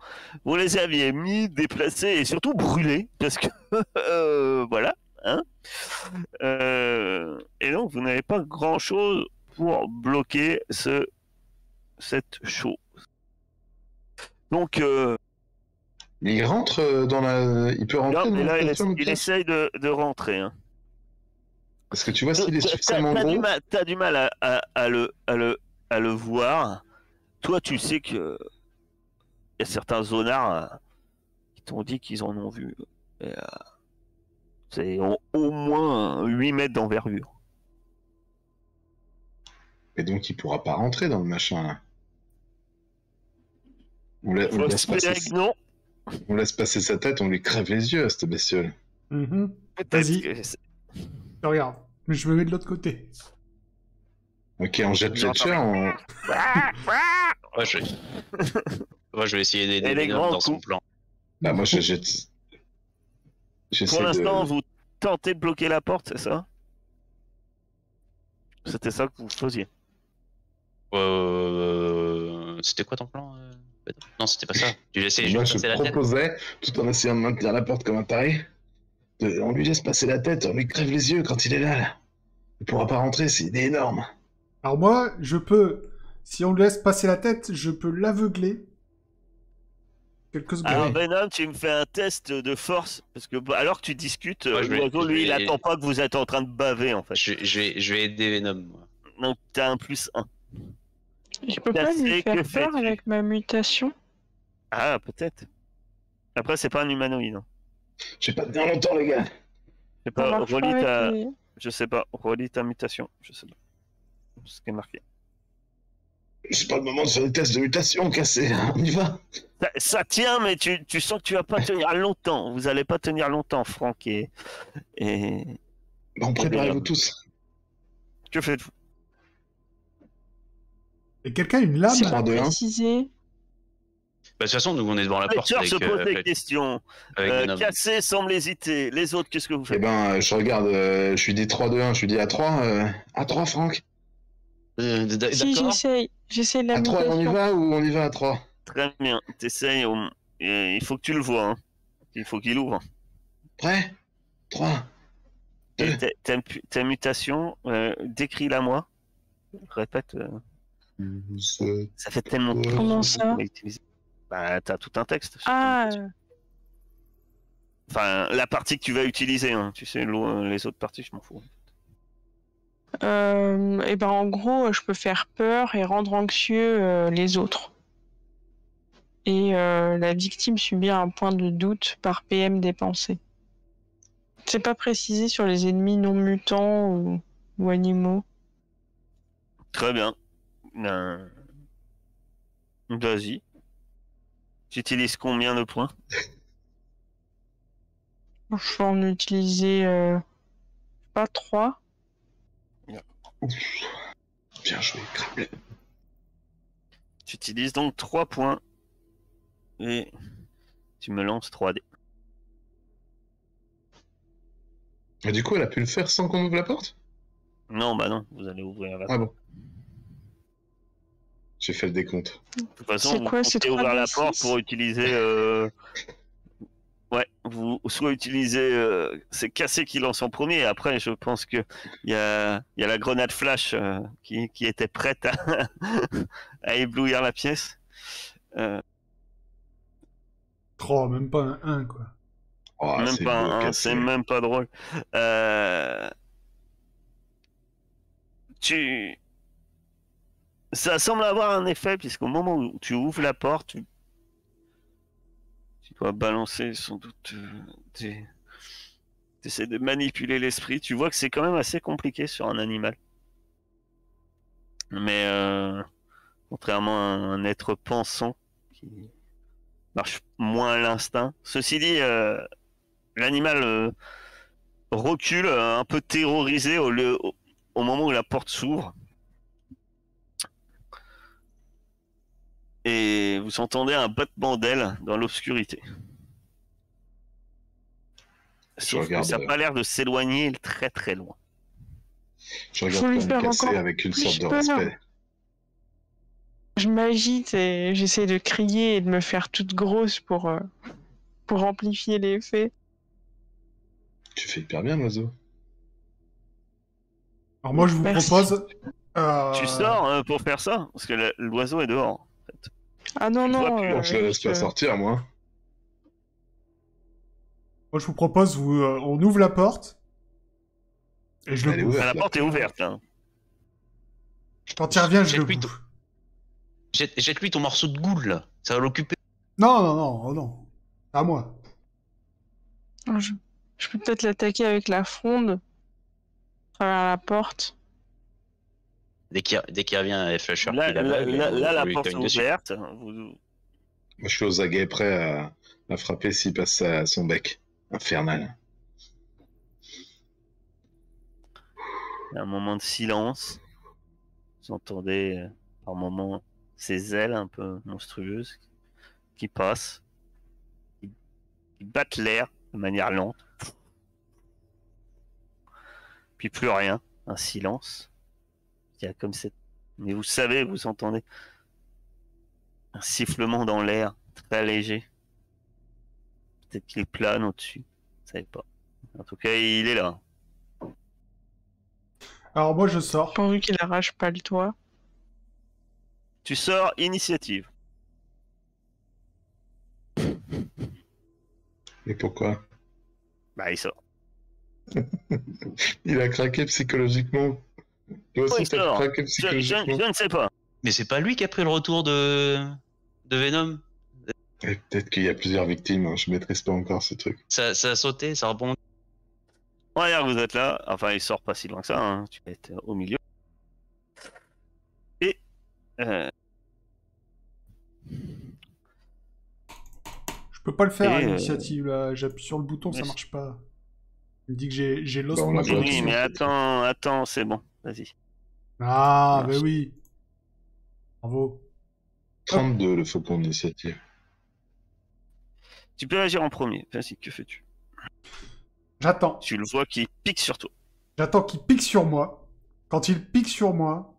vous les aviez mis, déplacés et surtout brûlés. Parce que, voilà. Hein et donc, vous n'avez pas grand-chose pour bloquer cette chose. Donc, Il rentre dans la... Il peut rentrer non, dans mais là, la voiture, le il piaf essaye de rentrer. Hein. Parce que tu vois, s'il est suffisamment gros... T'as du mal à le voir. Toi, tu sais que il y a certains zonards qui t'ont dit qu'ils en ont vu. Et, c'est au moins 8 mètres d'envergure. Et donc, il pourra pas rentrer dans le machin, là. On laisse Non. on laisse passer sa tête, on lui crève les yeux à cette bestiole. Mhm. Peut-être Vas-y. que Regarde, mais je me mets de l'autre côté. Ok, on jette Fletcher, on... Ouais, Moi, je vais essayer d'aider Et les Venom grands dans son coups. plan. Bah, moi, je jette... J'essaie Pour l'instant, de... vous tentez de bloquer la porte, c'est ça? C'était ça que vous faisiez. C'était quoi ton plan Non, c'était pas ça. Tu essayais Moi, juste je de passer la tête. proposais, tout en essayant de maintenir la porte comme un taré, on lui laisse passer la tête, on lui crève les yeux quand il est là. Il pourra pas rentrer, il est énorme. Alors moi, je peux, si on lui laisse passer la tête, je peux l'aveugler. Quelques secondes. Alors Venom, tu me fais un test de force, parce que alors que tu discutes, Ouais, l'oiseau, lui, il attend pas que vous êtes en train de baver, en fait. Je vais aider Venom. Moi. Donc t'as un +1. Je peux pas lui faire que peur fais-tu avec ma mutation. Ah, peut-être. Après, c'est pas un humanoïde. Hein. Je vais pas tenir longtemps, les gars. Je sais Ça pas, marche pas relis avec ta... les- Je sais pas, relis ta mutation. Je sais pas. Ce qui est marqué. C'est pas le moment de faire des tests de mutation, cassé. On y va. Ça tient, mais tu sens que tu vas pas tenir longtemps. Vous allez pas tenir longtemps, Franck et... Bon, préparez-vous tous. Que faites-vous? Et quelqu'un a une lame? C'est 3, pas 2, 1. précisé. Bah, de toute façon, nous, on est devant la porte Fletcher avec, se pose des avec questions. Venom. Cassé semble hésiter. Les autres, qu'est-ce que vous Eh faites? ben, je regarde, je lui dis 3, 2, 1, je lui dis à 3, Franck. Si, D'accord. j'essaie de la À 3, on y mutation. va ou on y va à 3? Très bien. T'essayes. Il faut que tu le vois. Hein. Il faut qu'il ouvre. Prêt? 3. Et ta mutation, décris-la moi. Répète. Ça fait tellement de temps Comment que ça vous l'avez utilisé. Bah, t'as tout un texte. sur ta Ah, mutation. Enfin, la partie que tu vas utiliser. Hein. Tu sais, les autres parties, je m'en fous. et ben en gros, je peux faire peur et rendre anxieux les autres. Et la victime subit un point de doute par PM dépensé. C'est pas précisé sur les ennemis non mutants ou animaux. Très bien. Vas-y. Tu utilises combien de points? Je vais en utiliser pas 3. Bien joué, Krablin. Tu utilises donc 3 points. Et tu me lances 3 dés. Et du coup, elle a pu le faire sans qu'on ouvre la porte? Non, bah non, vous allez ouvrir la porte. Ah bon. J'ai fait le décompte. De toute façon, C'est vous quoi, c'est comptez ouvrir la 3d6? porte pour utiliser... Ouais, vous soit utilisez... c'est Cassé qui lance en premier, et après, je pense que il y a la grenade flash qui était prête à éblouir la pièce. Oh, même pas un 1, quoi. Oh, Même c'est pas beau, un, Cassé. c'est même pas drôle. Ça semble avoir un effet, puisqu'au moment où tu ouvres la porte, tu dois balancer sans doute... tu essaies de manipuler l'esprit. Tu vois que c'est quand même assez compliqué sur un animal. Mais contrairement à un être pensant qui marche moins à l'instinct. Ceci dit, l'animal recule un peu terrorisé au moment où la porte s'ouvre. Et vous entendez un battement d'ailes dans l'obscurité. Sauf que regarde, ça n'a pas l'air de s'éloigner très très loin. Je regarde Faut lui quand même faire Cassé encore avec une plus sorte de peur. respect. Je m'agite et j'essaie de crier et de me faire toute grosse pour amplifier l'effet. Tu fais hyper bien, l'oiseau. Alors moi, je vous Merci. propose... Tu sors pour faire ça, parce que l'oiseau est dehors. Ah non, Tu vois non. plus. Bon, je le laisse pas sortir, moi. Moi, je vous propose, on ouvre la porte, et je Elle est le bouffe. ouverte. La porte est ouverte. Hein. Quand il revient, je le Jette-lui bouffe. Jette-lui ton morceau de goule, là. Ça va l'occuper. Non, non, non, oh non. À moi. Je peux peut-être l'attaquer avec la fronde à travers la porte. Dès qu'il revient, Flasher, Là, il aveugle, et vous la lui porte est cogne dessus. ouverte. Moi, je suis aux aguets, prêt à frapper s'il passe à son bec. Infernal. Il y a un moment de silence. Vous entendez par moments ces ailes un peu monstrueuses qui passent, qui battent l'air de manière lente. Puis plus rien, un silence. Il y a comme cette... Mais vous savez, vous entendez un sifflement dans l'air, très léger. Peut-être qu'il plane au-dessus, vous savez pas. En tout cas, il est là. Alors moi, je sors. Pourvu qu'il arrache pas le toit. Tu sors, initiative. Et pourquoi? Bah, il sort. Il a craqué psychologiquement. Toi aussi, il t'as sort. craqué Je psychologiquement. ne sais pas. Mais c'est pas lui qui a pris le retour de Venom. Et peut-être qu'il y a plusieurs victimes, hein. Je maîtrise pas encore ce truc. Ça a sauté, ça rebondit. Regarde, vous êtes là. Enfin, il sort pas si loin que ça. Hein. Tu vas être au milieu. Et... Je peux pas le faire, Et, à l'initiative, là. J'appuie sur le bouton, ça mais marche pas. Il me dit que j'ai l'os Bah, on pour la l'a pas oui, dessus. mais connexion. attends, c'est bon. Vas-y. Ah, Merci. mais oui. Bravo. 32, le faucon d'initiative. Tu peux agir en premier. Vas-y, que fais-tu? J'attends. Tu le vois qui pique sur toi. J'attends qu'il pique sur moi. Quand il pique sur moi,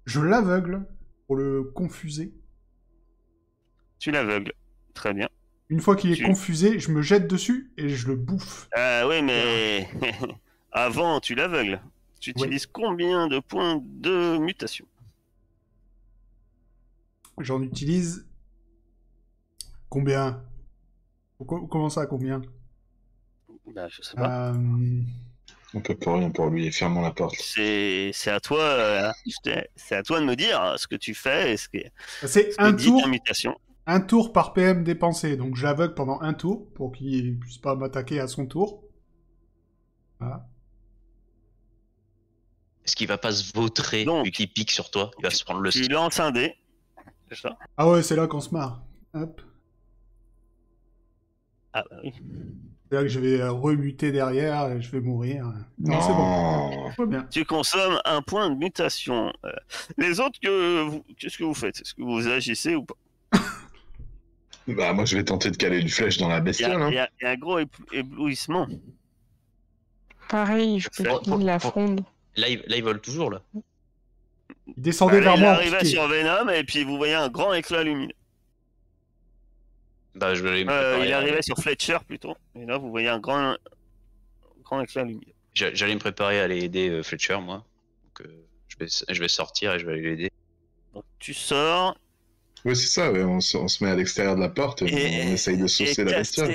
je l'aveugle pour le confuser. Tu l'aveugles. Très bien. Une fois qu'il est Tu- confusé, je me jette dessus et je le bouffe. Oui, mais avant, tu l'aveugles. Tu utilises combien de points de mutation? J'en utilise... Combien? Comment ça, combien? Bah, je sais pas. On peut pas rien pour lui. Fermons la porte. C'est à toi. C'est à toi de me dire ce que tu fais et ce que C'est ce un que dit tour, ta mutation. un tour par PM dépensé. Donc je l'aveugle pendant un tour pour qu'il puisse pas m'attaquer à son tour. Ah. Est-ce qu'il va pas se vautrer Donc, vu qu'il pique sur toi? Il va se prendre le Tu ski. lances un dé. C'est ça. Ah ouais, c'est là qu'on se marre. Hop. Ah bah oui. C'est là que je vais remuter derrière et je vais mourir. Non, c'est bon. Tout va bien. Tu consommes un point de mutation. Les autres, qu'est-ce que vous faites? Est-ce que vous agissez ou pas? Bah, moi, je vais tenter de caler une flèche dans la Il y, bestiole. Hein. il y a un gros éblouissement. Pareil, je peux Pour- tenir la pour- fronde. Là, il vole toujours, là. Il descendait vers Il moi en arrivait piqué. sur Venom et puis vous voyez un grand éclat lumineux. Bah, je vais aller me préparer. Il arrivait sur Fletcher plutôt. Et là, vous voyez un grand éclat lumineux. J'allais me préparer à aller aider Fletcher, moi. Donc, je vais sortir et je vais aller l'aider. Donc tu sors. Oui, c'est ça, ouais. On se met à l'extérieur de la porte et on essaye de saucer la bestiole.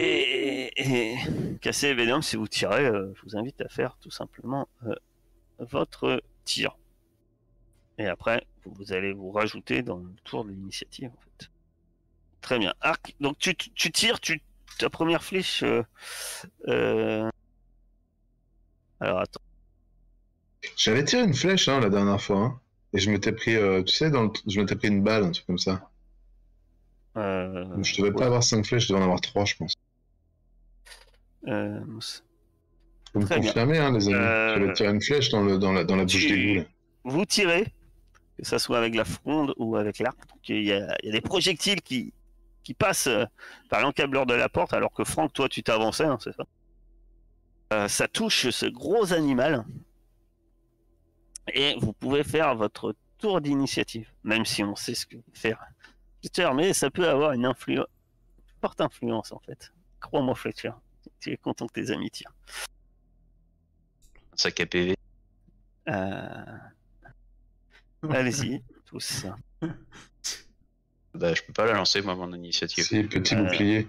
Casser et Venom, si vous tirez, je vous invite à faire tout simplement votre tir. Et après, vous allez vous rajouter dans le tour de l'initiative, en fait. Très bien. Arc. Donc tu tires, ta première flèche. Alors attends. J'avais tiré une flèche la dernière fois. Hein. Et je m'étais pris, tu sais, je m'étais pris une balle, un truc comme ça. Donc, je devais pas avoir 5 flèches, je devais en avoir 3, je pense. Vous me Très bien. confirmez, hein, les amis. J'avais tiré une flèche dans la bouche d'égout. Là. Vous tirez, que ça soit avec la fronde ou avec l'arc. Donc il y a des projectiles qui passent par l'encableur de la porte, alors que Franck, toi, tu t'avançais, hein, c'est ça. Ça touche ce gros animal. Et vous pouvez faire votre tour d'initiative, même si on sait ce que faire. Mais ça peut avoir une influence, forte influence en fait. Crois-moi, Fletcher. Tu es content que tes amis tirent. Un sac à PV. Allez-y, tous. Bah, je peux pas la lancer, moi, mon initiative. Si, petit bouclier.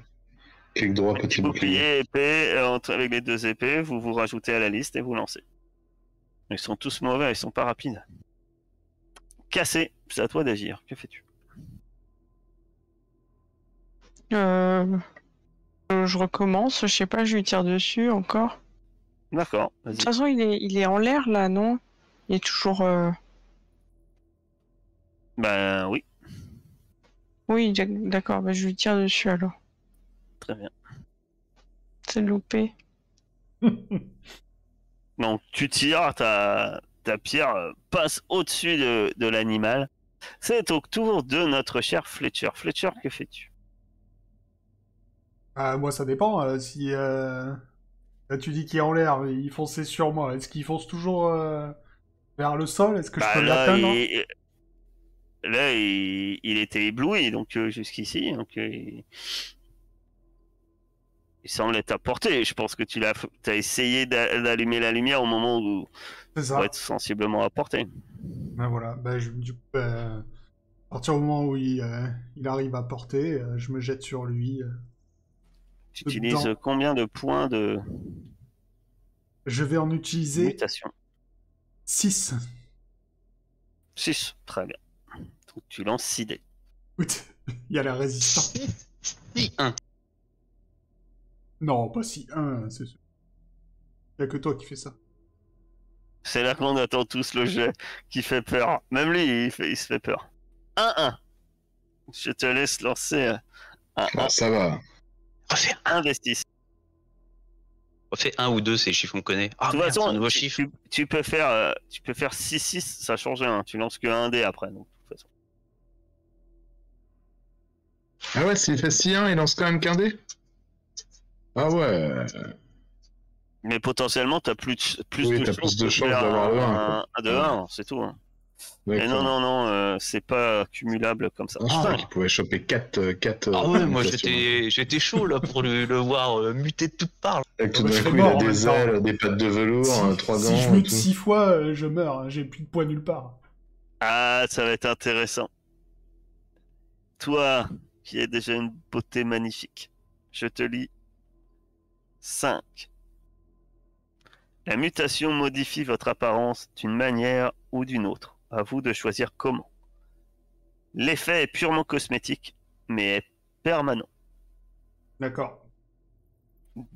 Clic droit, petit bouclier. Épée, avec les 2 épées, vous vous rajoutez à la liste et vous lancez. Ils sont tous mauvais, ils sont pas rapides. Cassé, c'est à toi d'agir. Que fais-tu? Je recommence, je sais pas, je lui tire dessus encore. D'accord, De vas-y. toute façon, il est en l'air là, non? Il est toujours. Ben oui, Oui, d'accord, bah, je lui tire dessus alors. très bien. C'est loupé. Donc tu tires, ta pierre passe au-dessus de l'animal. C'est au tour de notre cher Fletcher. Fletcher, que fais-tu? Moi, ça dépend. Si là, tu dis qu'il est en l'air, il fonçait sur moi. Est-ce qu'il fonce toujours vers le sol? Est-ce que je peux l'atteindre? Là, il était ébloui, donc jusqu'ici. Donc, il semble être à portée. Je pense que tu as essayé d'allumer la lumière au moment où C'est ça. pour être sensiblement à portée. Ben voilà. Du coup, à partir du moment où il arrive à portée, je me jette sur lui. Tu utilises combien de points de Je vais en utiliser mutation? 6. 6, très bien. Donc tu lances 6 dés. Écoute, il y a la résistance. Si, 1. Non, pas si. 1, c'est sûr. Il n'y a que toi qui fais ça. C'est là qu'on attend tous le jet qui fait peur. Même lui, il se fait peur. 1-1. Je te laisse lancer un Ah, ça va. Refais 1d6. Refais 1 ou 2, c'est les chiffres qu'on connaît. Ah, De toute merde, c'est un façon, nouveau chiffre. tu peux faire 6-6, ça change rien. Tu lances que 1 dé après. Donc, de toute façon. Ah ouais, s'il fait 6-1, il lance quand même qu'un dé. Ah ouais. Mais potentiellement, tu as plus Oui, de t'as chances plus de chances faire d'avoir le 1. un de 1, c'est tout. Hein. Et D'accord. non, c'est pas cumulable comme ça. Ah, je crois qu'il pouvait choper 4. Ah ouais, moi j'étais chaud là pour le voir muter de toutes parts. Avec tout Bah, je d'un serais coup, il a mort en des même temps. ailes, des pattes de velours, 3 si gants. je et mute tout. 6 fois, je meurs. Hein. J'ai plus de poids nulle part. Ah, ça va être intéressant. Toi, qui es déjà une beauté magnifique, je te lis 5. La mutation modifie votre apparence d'une manière ou d'une autre. À vous de choisir comment. L'effet est purement cosmétique, mais est permanent. D'accord.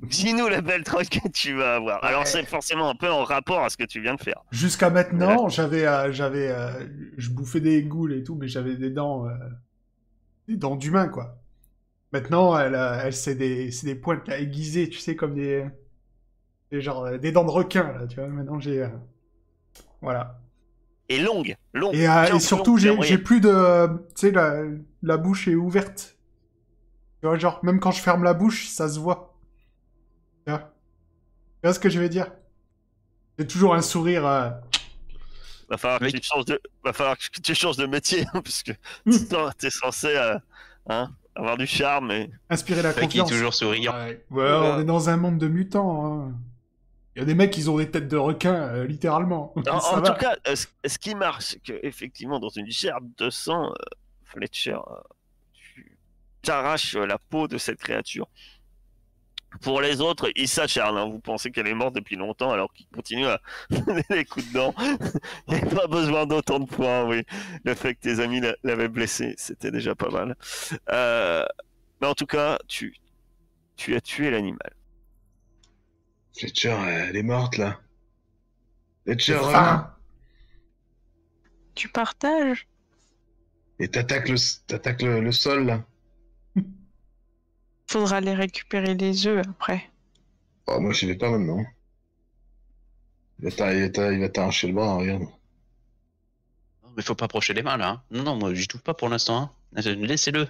Dis-nous la belle trotte que tu vas avoir. Alors, c'est forcément un peu en rapport à ce que tu viens de faire. Jusqu'à maintenant, je bouffais des goules et tout, mais j'avais des dents d'humain, quoi. Maintenant, c'est des pointes là, aiguisées, tu sais, comme des dents de requin, là, tu vois. Maintenant, voilà. Et longue. Et surtout, j'ai plus de, tu sais, la bouche est ouverte. Tu vois, genre, même quand je ferme la bouche, ça se voit. Tu vois ce que je veux dire? J'ai toujours un sourire. Va falloir que tu changes de métier, parce que t'es censé avoir du charme. Et... inspirer la Qui est confiance. toujours souriant. Ouais, on est dans un monde de mutants. Hein. Il y a des mecs, ils ont des têtes de requin, littéralement. En tout cas, ce qui marche, c'est qu'effectivement, dans une gerbe de sang, Fletcher, tu t'arraches la peau de cette créature. Pour les autres, ils s'acharnent. Hein. Vous pensez qu'elle est morte depuis longtemps alors qu'ils continuent à donner des coups de dents. Il n'y a pas besoin d'autant de points, oui. Le fait que tes amis l'avaient blessé, c'était déjà pas mal. Mais en tout cas, tu as tué l'animal. Fletcher, elle est morte, là. Fletcher, Enfin, Tu partages? et t'attaques le sol, là. Faudra aller récupérer les œufs après. Oh, moi, j'y vais pas maintenant. Il va t'arracher le bras, regarde. Non, mais faut pas approcher les mains, là. Hein. Non, moi, j'y touche pas pour l'instant. Hein. Laissez-le.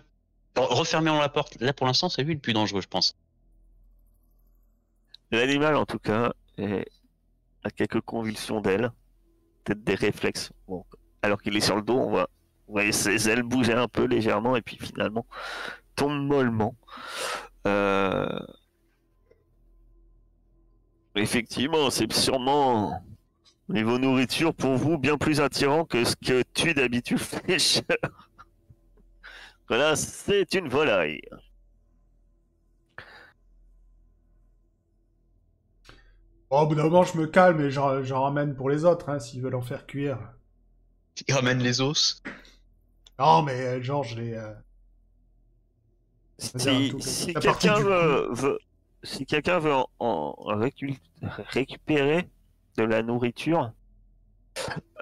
Refermez la porte. Là, pour l'instant, c'est lui le plus dangereux, je pense. L'animal, en tout cas, a quelques convulsions d'ailes, peut-être des réflexes. Bon, alors qu'il est sur le dos, on voit ses ailes bouger un peu légèrement et puis finalement tombe mollement. Effectivement, c'est sûrement niveau nourriture pour vous bien plus attirant que ce que tu d'habitude Fletcher. Voilà, c'est une volaille. au bout d'un moment, je me calme et j'en ramène pour les autres, hein, s'ils veulent en faire cuire. Il ramène les os. Non, mais genre, je les... Si quelqu'un veut en récupérer de la nourriture,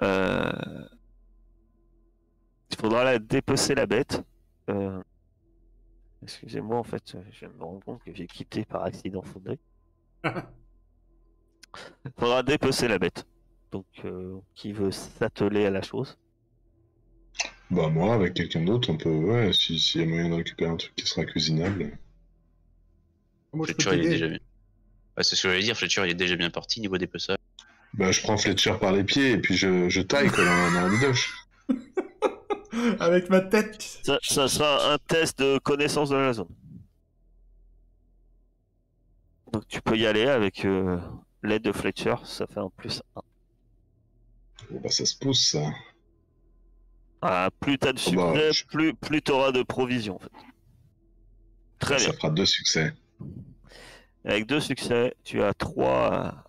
il faudra dépecer la bête. Excusez-moi, en fait, je me rends compte que j'ai quitté par accident Faudré. Il faudra dépecer la bête. Donc, qui veut s'atteler à la chose? Bah, moi, avec quelqu'un d'autre, on peut... Ouais, s'il y a moyen de récupérer un truc qui sera cuisinable. Moi, je peux Fletcher, il est t'aider. déjà bien. Ouais, c'est ce que j'allais dire. Fletcher, il est déjà bien parti niveau dépeçage. Bah, je prends Fletcher par les pieds et puis je taille, quoi, dans la bidoche. Avec ma tête. Ça sera un test de connaissance de la zone. Donc, tu peux y aller avec l'aide de Fletcher, ça fait un +1. Bon, bah, ça se pousse, ça. Ah, plus t'as de succès, plus t'auras de provisions, en fait. Très bien. Ça fera 2 succès. Avec 2 succès, tu as 3.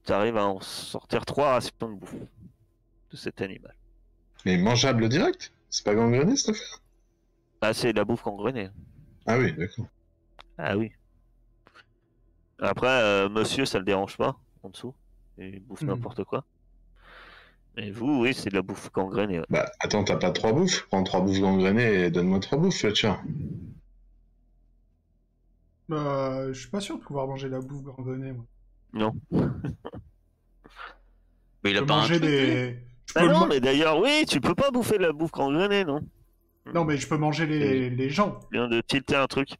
Tu arrives à en sortir 3 rations de bouffe de cet animal. Mais mangeable direct? C'est pas gangréné, cette affaire? Ah, c'est de la bouffe gangrenée. Ah oui, d'accord. Ah oui. Après, monsieur, ça le dérange pas, en dessous. Il bouffe n'importe quoi. Mais vous, oui, c'est de la bouffe gangrénée. Ouais. Bah, attends, t'as pas 3 bouffes? Prends 3 bouffes gangrénées et donne-moi 3 bouffes, Fletcher. Je suis pas sûr de pouvoir manger la bouffe gangrenée, moi. Non. Mais il a Je peux pas un manger truc, lui des... Ah non, mais d'ailleurs, oui, tu peux pas bouffer de la bouffe gangrénée, non? Non, mais je peux manger les gens. Je viens de tilter un truc.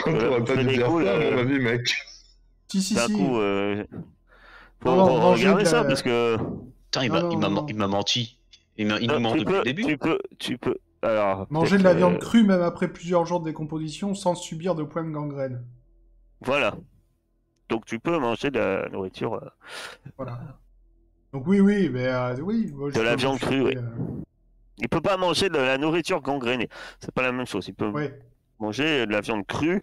On pourrait pas fais te des dire coups, ça, à mon avis, mec. Si. D'un coup, faut Non, manger regarder de la- ça parce que Putain, Non. il m'a menti. Il nous ment depuis le début. tu peux. Alors, Manger de la viande crue même après plusieurs jours de décomposition sans subir de points de gangrène. Voilà. Donc tu peux manger de la nourriture. Voilà. Donc oui, mais oui. Moi, De la viande crue, oui. oui. Il peut pas manger de la nourriture gangrénée. C'est pas la même chose. Il peut Ouais. manger de la viande crue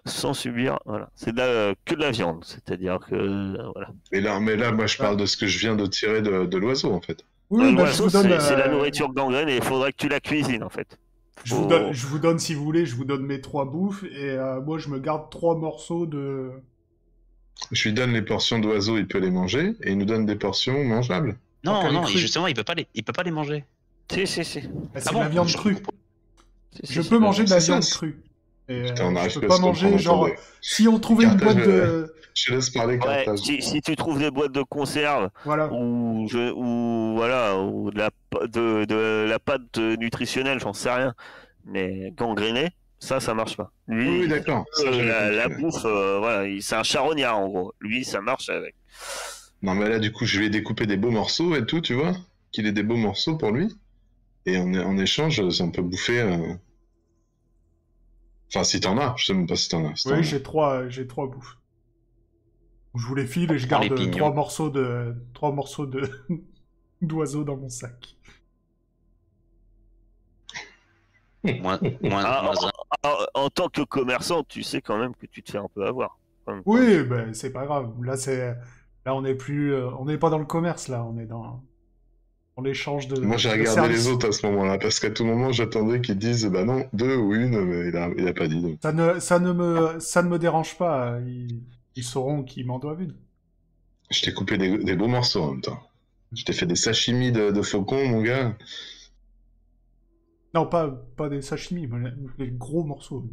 sans subir. Voilà. C'est que de la viande. C'est-à-dire que. Voilà. Mais là, moi, je parle de ce que je viens de tirer de l'oiseau, en fait. Oui, bah, je L'oiseau, vous donne. c'est la nourriture gangrénée. Il faudrait que tu la cuisines en fait. Je vous donne, si vous voulez, je vous donne mes 3 bouffes et moi je me garde 3 morceaux de Je lui donne les portions d'oiseaux, il peut les manger, et il nous donne des portions mangeables. Non, elle est non, crue. justement, il peut pas les manger. Si. Bah, c'est Ah de la bon viande Je- crue. Si, Je si. peux manger de la c'est ça, viande c'est- crue. Et Putain, on je n'arrive peux pas à pas se manger, comprendre. genre, Attendez. si on trouvait une Carthage, boîte de... je te laisse parler, Ouais, Carthage. si tu trouves des boîtes de conserve Voilà. ou voilà, ou de la pâte nutritionnelle, j'en sais rien, mais gangrénée, ça marche pas. Lui, Oui, d'accord. Ça, j'avais la compris. Ouais. bouffe, voilà, c'est un charognard en gros. Lui, ça marche avec. Non, mais là, du coup, je vais découper des beaux morceaux et tout, tu vois. Qu'il ait des beaux morceaux pour lui. Et en échange, on peut bouffer. Enfin, si t'en as. Je sais même pas si t'en as. Si t'en Oui, as. j'ai trois bouffes. Je vous les file et je Prends les garde pignons. trois morceaux de d'oiseaux dans mon sac. Moins Ah, un. en tant que commerçant, tu sais quand même que tu te fais un peu avoir. Oui, ben c'est pas grave. Là on n'est plus, on n'est pas dans le commerce là, on est dans l'échange Moi, j'ai de regardé les services. autres à ce moment-là. Parce qu'à tout moment, j'attendais qu'ils disent, bah non, 2 ou une, mais il a pas dit. Donc. Ça ne me dérange pas. Ils sauront qu'ils m'en doivent une. Je t'ai coupé des beaux morceaux en même temps. Je t'ai fait des sashimi de faucon, mon gars. Non, pas des sashimi, mais les gros morceaux.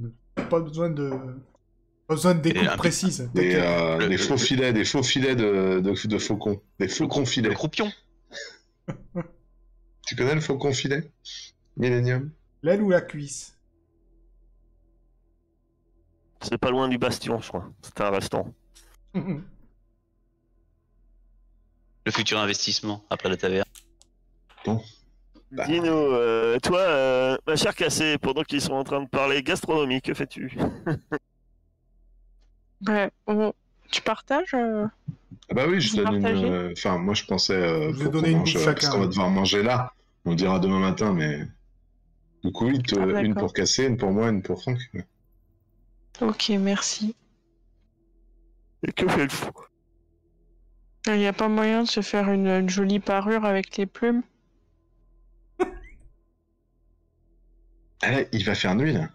Pas besoin de découpes un- précises. Des, t'inquiète. des faux filets de faucon. Des faucons Le filets. croupion. Tu connais le faucon filet Millennium. L'aile ou la cuisse? C'est pas loin du Bastion, je crois. C'était un restaurant. Le futur investissement après la taverne. Bah. Dino, toi, ma chère Cassé, pendant qu'ils sont en train de parler gastronomie, que fais-tu? Ouais, tu partages Ah bah oui, je Vous donne partagez une. Enfin, moi je pensais. Je vais Faut donner qu'on une mange, bouffe parce chacun, qu'on va ouais. devoir manger là. On le dira demain matin, mais. Du coup, oui, Ah, d'accord. une pour Cassé, une pour moi, une pour Franck. Ok, merci. Et que fait le fou? Il n'y a pas moyen de se faire une jolie parure avec les plumes? Ah là, il va faire nuit là.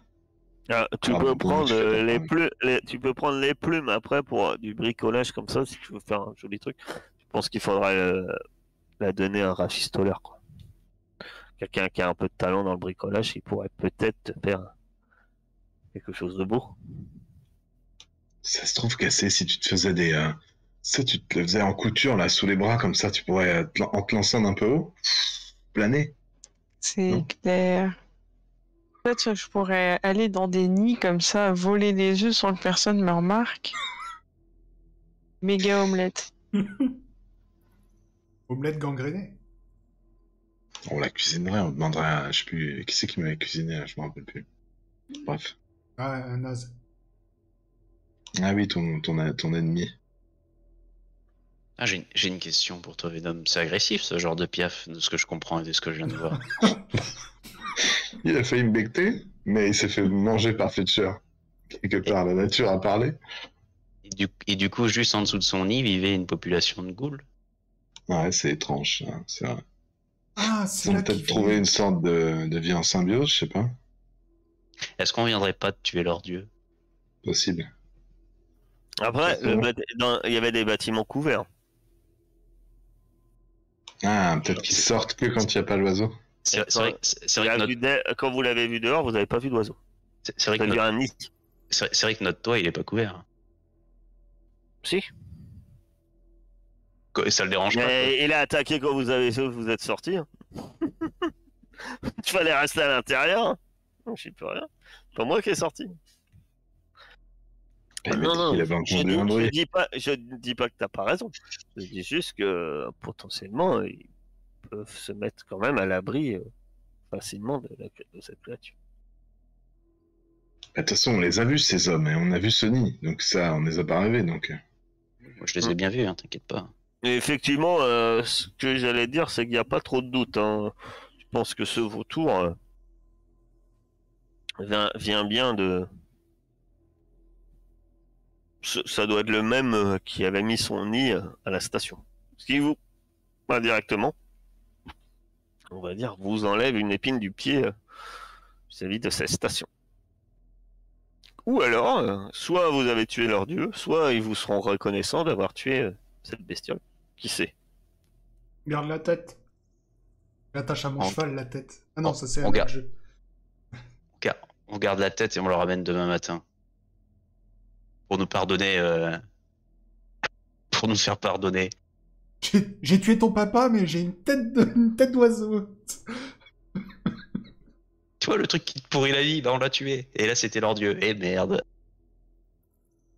Ah, tu Ah, peux bon, prendre tu fais pas les prendre. plumes, tu peux prendre les plumes après pour du bricolage comme ça, si tu veux faire un joli truc. Je pense qu'il faudra la donner à un rafistoleur, quoi. Quelqu'un qui a un peu de talent dans le bricolage, il pourrait peut-être te faire quelque chose de beau. Ça se trouve, Cassé, si tu te faisais des. Ça, tu te le faisais en couture là, sous les bras, comme ça, tu pourrais, en te lançant d'un peu haut, planer. C'est Non. clair. Peut-être que je pourrais aller dans des nids comme ça, voler des œufs sans que personne me remarque. Méga omelette. Omelette gangrénée. On la cuisinerait, on demanderait à. Je sais plus. Qui c'est qui m'avait cuisiné là, je me rappelle plus. Bref. Ah, un naze. Ah oui, ton ennemi. Ah, j'ai une question pour toi, Venom. C'est agressif ce genre de piaf, de ce que je comprends et de ce que je viens de voir. Il a failli me becter, mais il s'est fait manger par Fletcher. Quelque part, la nature a parlé. Et du coup, juste en dessous de son nid vivait une population de ghouls. Ouais, c'est étrange, hein, c'est vrai. Ah, Ils c'est ont là qui peut-être trouvé une sorte de vie en symbiose, je sais pas. Est-ce qu'on viendrait pas de tuer leur dieu? Possible. Après, il y avait des bâtiments couverts. Ah, peut-être qu'ils sortent que quand il n'y a pas l'oiseau. C'est vrai que notre, Quand vous l'avez vu dehors, vous n'avez pas vu d'oiseau. c'est vrai que C'est-à-dire notre, un nid. c'est vrai que notre toit, il est pas couvert. Si. Ça le dérange pas. quoi. Il a attaqué quand vous êtes sorti. Tu fallait rester à l'intérieur. Hein. Je sais plus rien. C'est pas moi qui est sorti. Il m'a dit qu'il avait entendu un bruit. Je ne dis pas que t'as pas raison. Je dis juste que potentiellement ils peuvent se mettre quand même à l'abri facilement de cette créature. De toute façon, on les a vus, ces hommes, et on a vu ce nid. Donc ça, on les a pas rêvés, donc... Moi, je les ai bien vus, hein, t'inquiète pas. Et effectivement, ce que j'allais dire, c'est qu'il n'y a pas trop de doute. Hein. Je pense que ce vautour vient bien de... Ça doit être le même qui avait mis son nid à la station. Ce qui vous, indirectement, on va dire, vous enlève une épine du pied vis-à-vis de cette station. Ou alors, soit vous avez tué leur dieu, soit ils vous seront reconnaissants d'avoir tué cette bestiole. Qui sait? Garde la tête. J'attache à mon On- cheval la tête. Ah non, on- ça c'est on un autre garde- jeu. On garde la tête et on le ramène demain matin. Pour nous pardonner. Pour nous faire pardonner. J'ai tué ton papa, mais j'ai une tête d'oiseau. Tu vois, le truc qui te pourrit la vie, bah on l'a tué. Et là, c'était leur dieu. Et merde.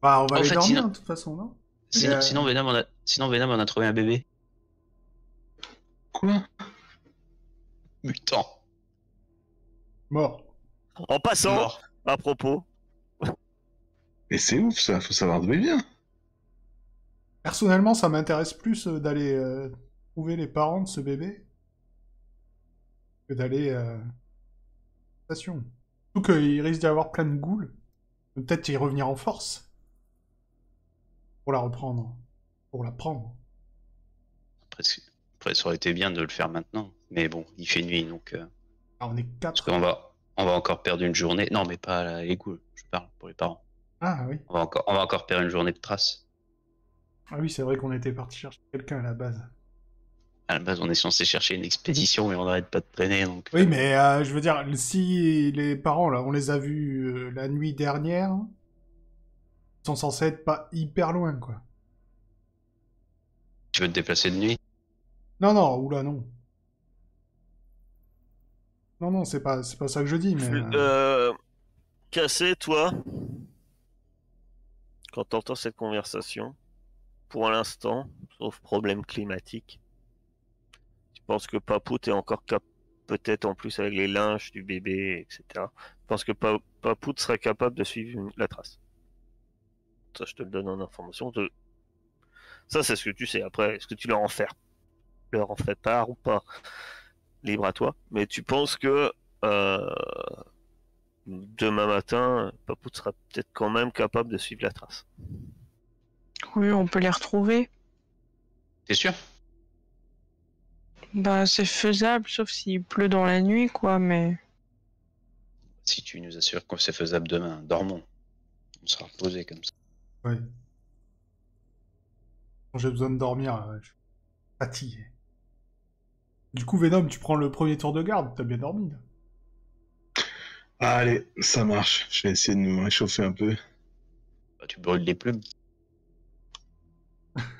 Bah, on va En aller fait, dormir, sinon- de toute façon, non? Sinon, Euh, sinon, Venom, on a trouvé un bébé. Quoi? Mutant. Mort. En passant, Mort. à propos, Mais c'est ouf ça, faut savoir d'où il vient. Personnellement, ça m'intéresse plus d'aller trouver les parents de ce bébé que d'aller à la station. Surtout qu'il risque d'y avoir plein de ghouls. Peut-être y revenir en force. Pour la reprendre. Pour la prendre. Après, ça aurait été bien de le faire maintenant. Mais bon, il fait nuit, donc... Ah, on est Parce 4. on va encore perdre une journée. Non, mais pas les ghouls, je parle pour les parents. Ah oui. On va encore perdre une journée de traces. Ah oui, c'est vrai qu'on était parti chercher quelqu'un à la base. À la base, on est censé chercher une expédition, mais on n'arrête pas de traîner, donc... Oui, mais je veux dire, si les parents, là, on les a vus la nuit dernière, ils sont censés être pas hyper loin, quoi. Tu veux te déplacer de nuit? Non, non, oula, non. Non, non, c'est pas ça que je dis, mais... Cassé, toi, quand t'entends cette conversation, pour l'instant, sauf problème climatique, tu penses que Papout est encore peut-être en plus avec les linges du bébé, etc. Je pense que Papout serait capable de suivre la trace. Ça, je te le donne en information. Ça, c'est ce que tu sais. Après, est-ce que tu leur en fais part ou pas? Libre à toi. Mais tu penses que demain matin, Papout sera peut-être quand même capable de suivre la trace. Oui, on peut les retrouver. T'es sûr? Bah, c'est faisable, sauf s'il pleut dans la nuit, quoi, mais... Si tu nous assures que c'est faisable demain, dormons. On sera reposé comme ça. Ouais. Quand j'ai besoin de dormir, je suis fatigué. Du coup, Venom, tu prends le premier tour de garde, t'as bien dormi, là. Allez, ça marche. Je vais essayer de me réchauffer un peu. Bah, tu brûles les plumes.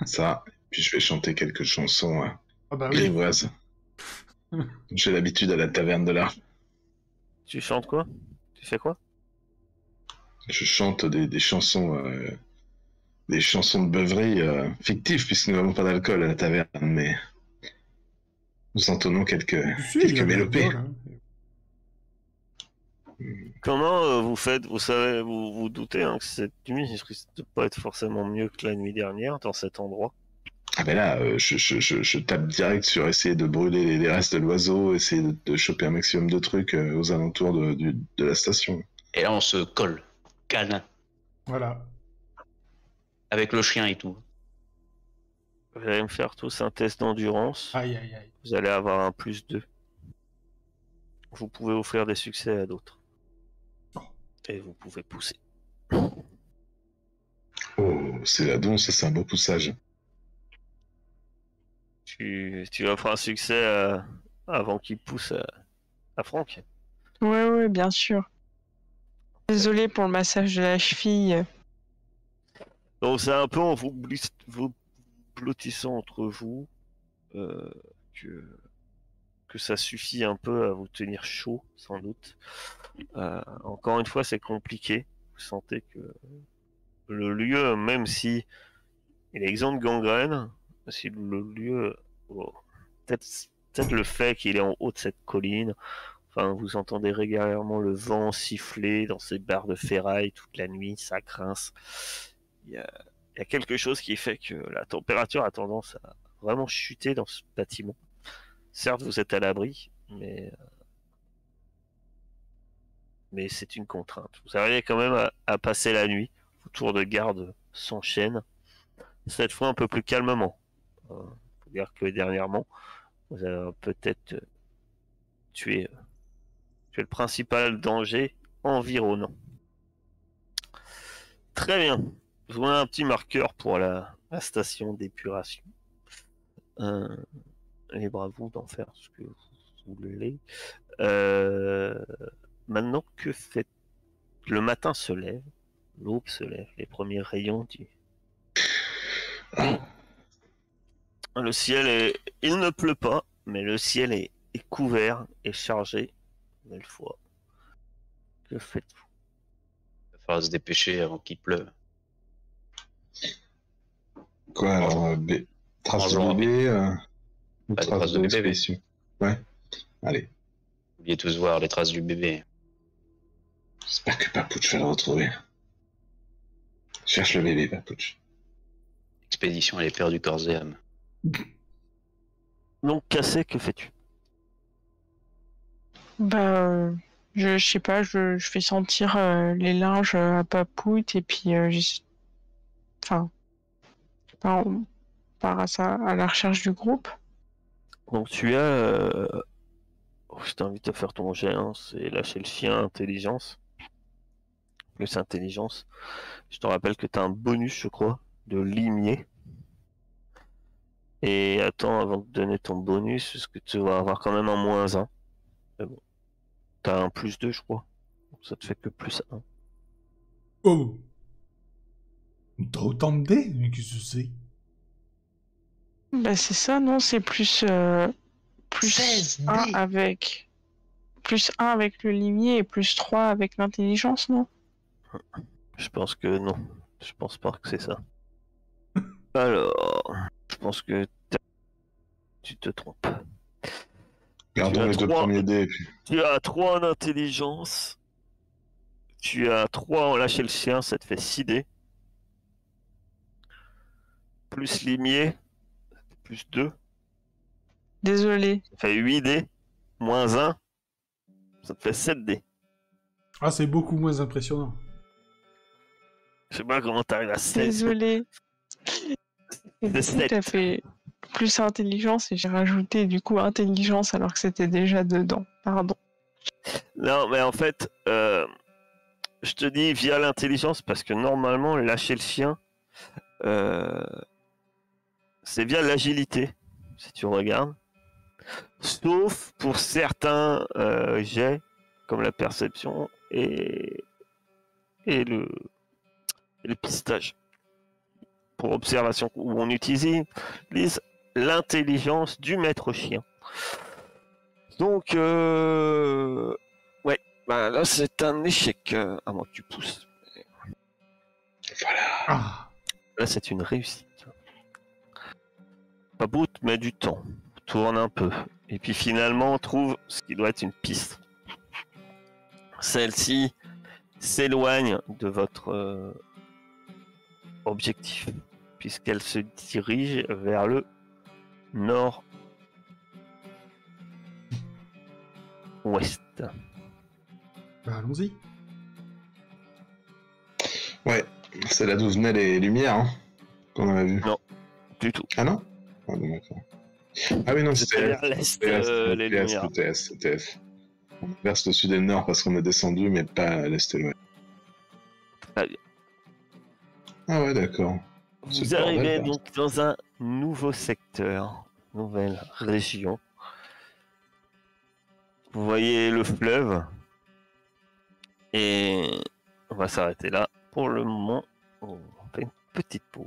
Ça. Puis je vais chanter quelques chansons Ah bah oui. grivoises. J'ai l'habitude à la taverne de l'art. Tu chantes quoi? Tu fais quoi? Je chante des chansons de beuverie fictives, puisque nous n'avons pas d'alcool à la taverne, mais nous entonnons quelques Si, il y a de mélopées. l'alcool, hein. Comment vous faites? Vous savez, vous doutez hein, que cette nuit risque de pas être forcément mieux que la nuit dernière dans cet endroit. Ah ben là, je tape direct sur essayer de brûler les restes de l'oiseau, essayer de choper un maximum de trucs aux alentours de la station. Et là, on se colle. Câlin. Voilà. Avec le chien et tout. Vous allez me faire tous un test d'endurance. Aïe, aïe, aïe. Vous allez avoir un +2. Vous pouvez offrir des succès à d'autres. Oh. Et vous pouvez pousser. Oh, c'est la donce, ça c'est un beau poussage. Tu offres un succès avant qu'il pousse à Franck. Ouais, bien sûr. Désolé pour le massage de la cheville. Donc c'est un peu en vous blottissant entre vous que ça suffit un peu à vous tenir chaud, sans doute. Encore une fois, c'est compliqué. Vous sentez que le lieu, même si il est exempt de gangrène, si le lieu, peut-être le fait qu'il est en haut de cette colline, enfin, vous entendez régulièrement le vent siffler dans ces barres de ferraille toute la nuit, ça grince. Il y a quelque chose qui fait que la température a tendance à vraiment chuter dans ce bâtiment. Certes, vous êtes à l'abri, mais c'est une contrainte. Vous arrivez quand même à passer la nuit. Vos tours de garde s'enchaînent. Cette fois un peu plus calmement. Faut dire que dernièrement, vous avez peut-être tué le principal danger environnant. Très bien. Je vous mets un petit marqueur pour la station d'épuration. Libre à vous d'en faire ce que vous voulez. Maintenant que faites... Le matin se lève, l'aube se lève, les premiers rayons du... Et le ciel est... Il ne pleut pas, mais le ciel est couvert et chargé. Belle fois. Que faites-vous? Il va falloir se dépêcher avant qu'il pleuve. Quoi alors traces de Bonjour, bébé ou Pas des traces traces de de bébé, mais- spéciaux? Ouais. Allez. Oubliez tous voir les traces du bébé. J'espère que Papouche va le retrouver. Cherche le bébé, Papouche. Expédition à l'épée du corps et âme. Donc, Cassé, que fais-tu? Bah, je sais pas, je fais sentir les linges à Papout et puis enfin, je sais pas, on part à la recherche du groupe. Donc, tu as... Je t'invite à faire ton jet, hein, c'est lâcher le chien, intelligence. Plus intelligence. Je te rappelle que tu as un bonus, je crois, de limier. Et attends, avant de te donner ton bonus, parce que tu vas avoir quand même un -1. Mais bon. T'as un +2, je crois. Donc ça te fait que +1. Oh. T'as autant de dés? Mais qu'est-ce que c'est? Bah, c'est ça, non? C'est plus 1 dés. avec... Plus 1 avec le limier et plus 3 avec l'intelligence, non? Je pense que non. Je pense pas que c'est ça. Alors, je pense que tu te trompes. Gardons as les deux 3. premiers dés et puis. Tu as 3 en intelligence. Tu as 3 en lâcher le chien, ça te fait 6 dés. Plus limier, plus 2. Désolé. Ça fait 8 dés. -1. Ça te fait 7 dés. Ah, c'est beaucoup moins impressionnant. Je sais pas comment t'arrives à 7. Désolé. Et du coup, 7. t'as fait plus intelligence et j'ai rajouté du coup intelligence alors que c'était déjà dedans. Pardon. Non, mais en fait, je te dis via l'intelligence parce que normalement, lâcher le chien, c'est via l'agilité, si tu regardes. Sauf pour certains jets, comme la perception et le pistage. Pour observation, où on utilise l'intelligence du maître chien. Donc, ouais, bah là c'est un échec, à moins que tu pousses. Voilà. Ah. Là c'est une réussite. Papout met du temps, tourne un peu, et puis finalement on trouve ce qui doit être une piste. Celle-ci s'éloigne de votre objectif, puisqu'elle se dirige vers le nord-ouest. Bah, allons-y. Ouais, c'est là d'où venaient les lumières, hein, qu'on avait vu. Non. Du tout. Ah non? Ah bon, d'accord. Ah oui, non, C'était c'était vers l'est, les TS, lumières. TS. On verse le sud et le nord parce qu'on est descendu, mais pas à l'est et l'ouest. Très bien. Ah ouais, d'accord. C'est Vous le bordel, arrivez là. donc dans un nouveau secteur, nouvelle région. Vous voyez le fleuve. Et on va s'arrêter là pour le moment. On fait une petite pause.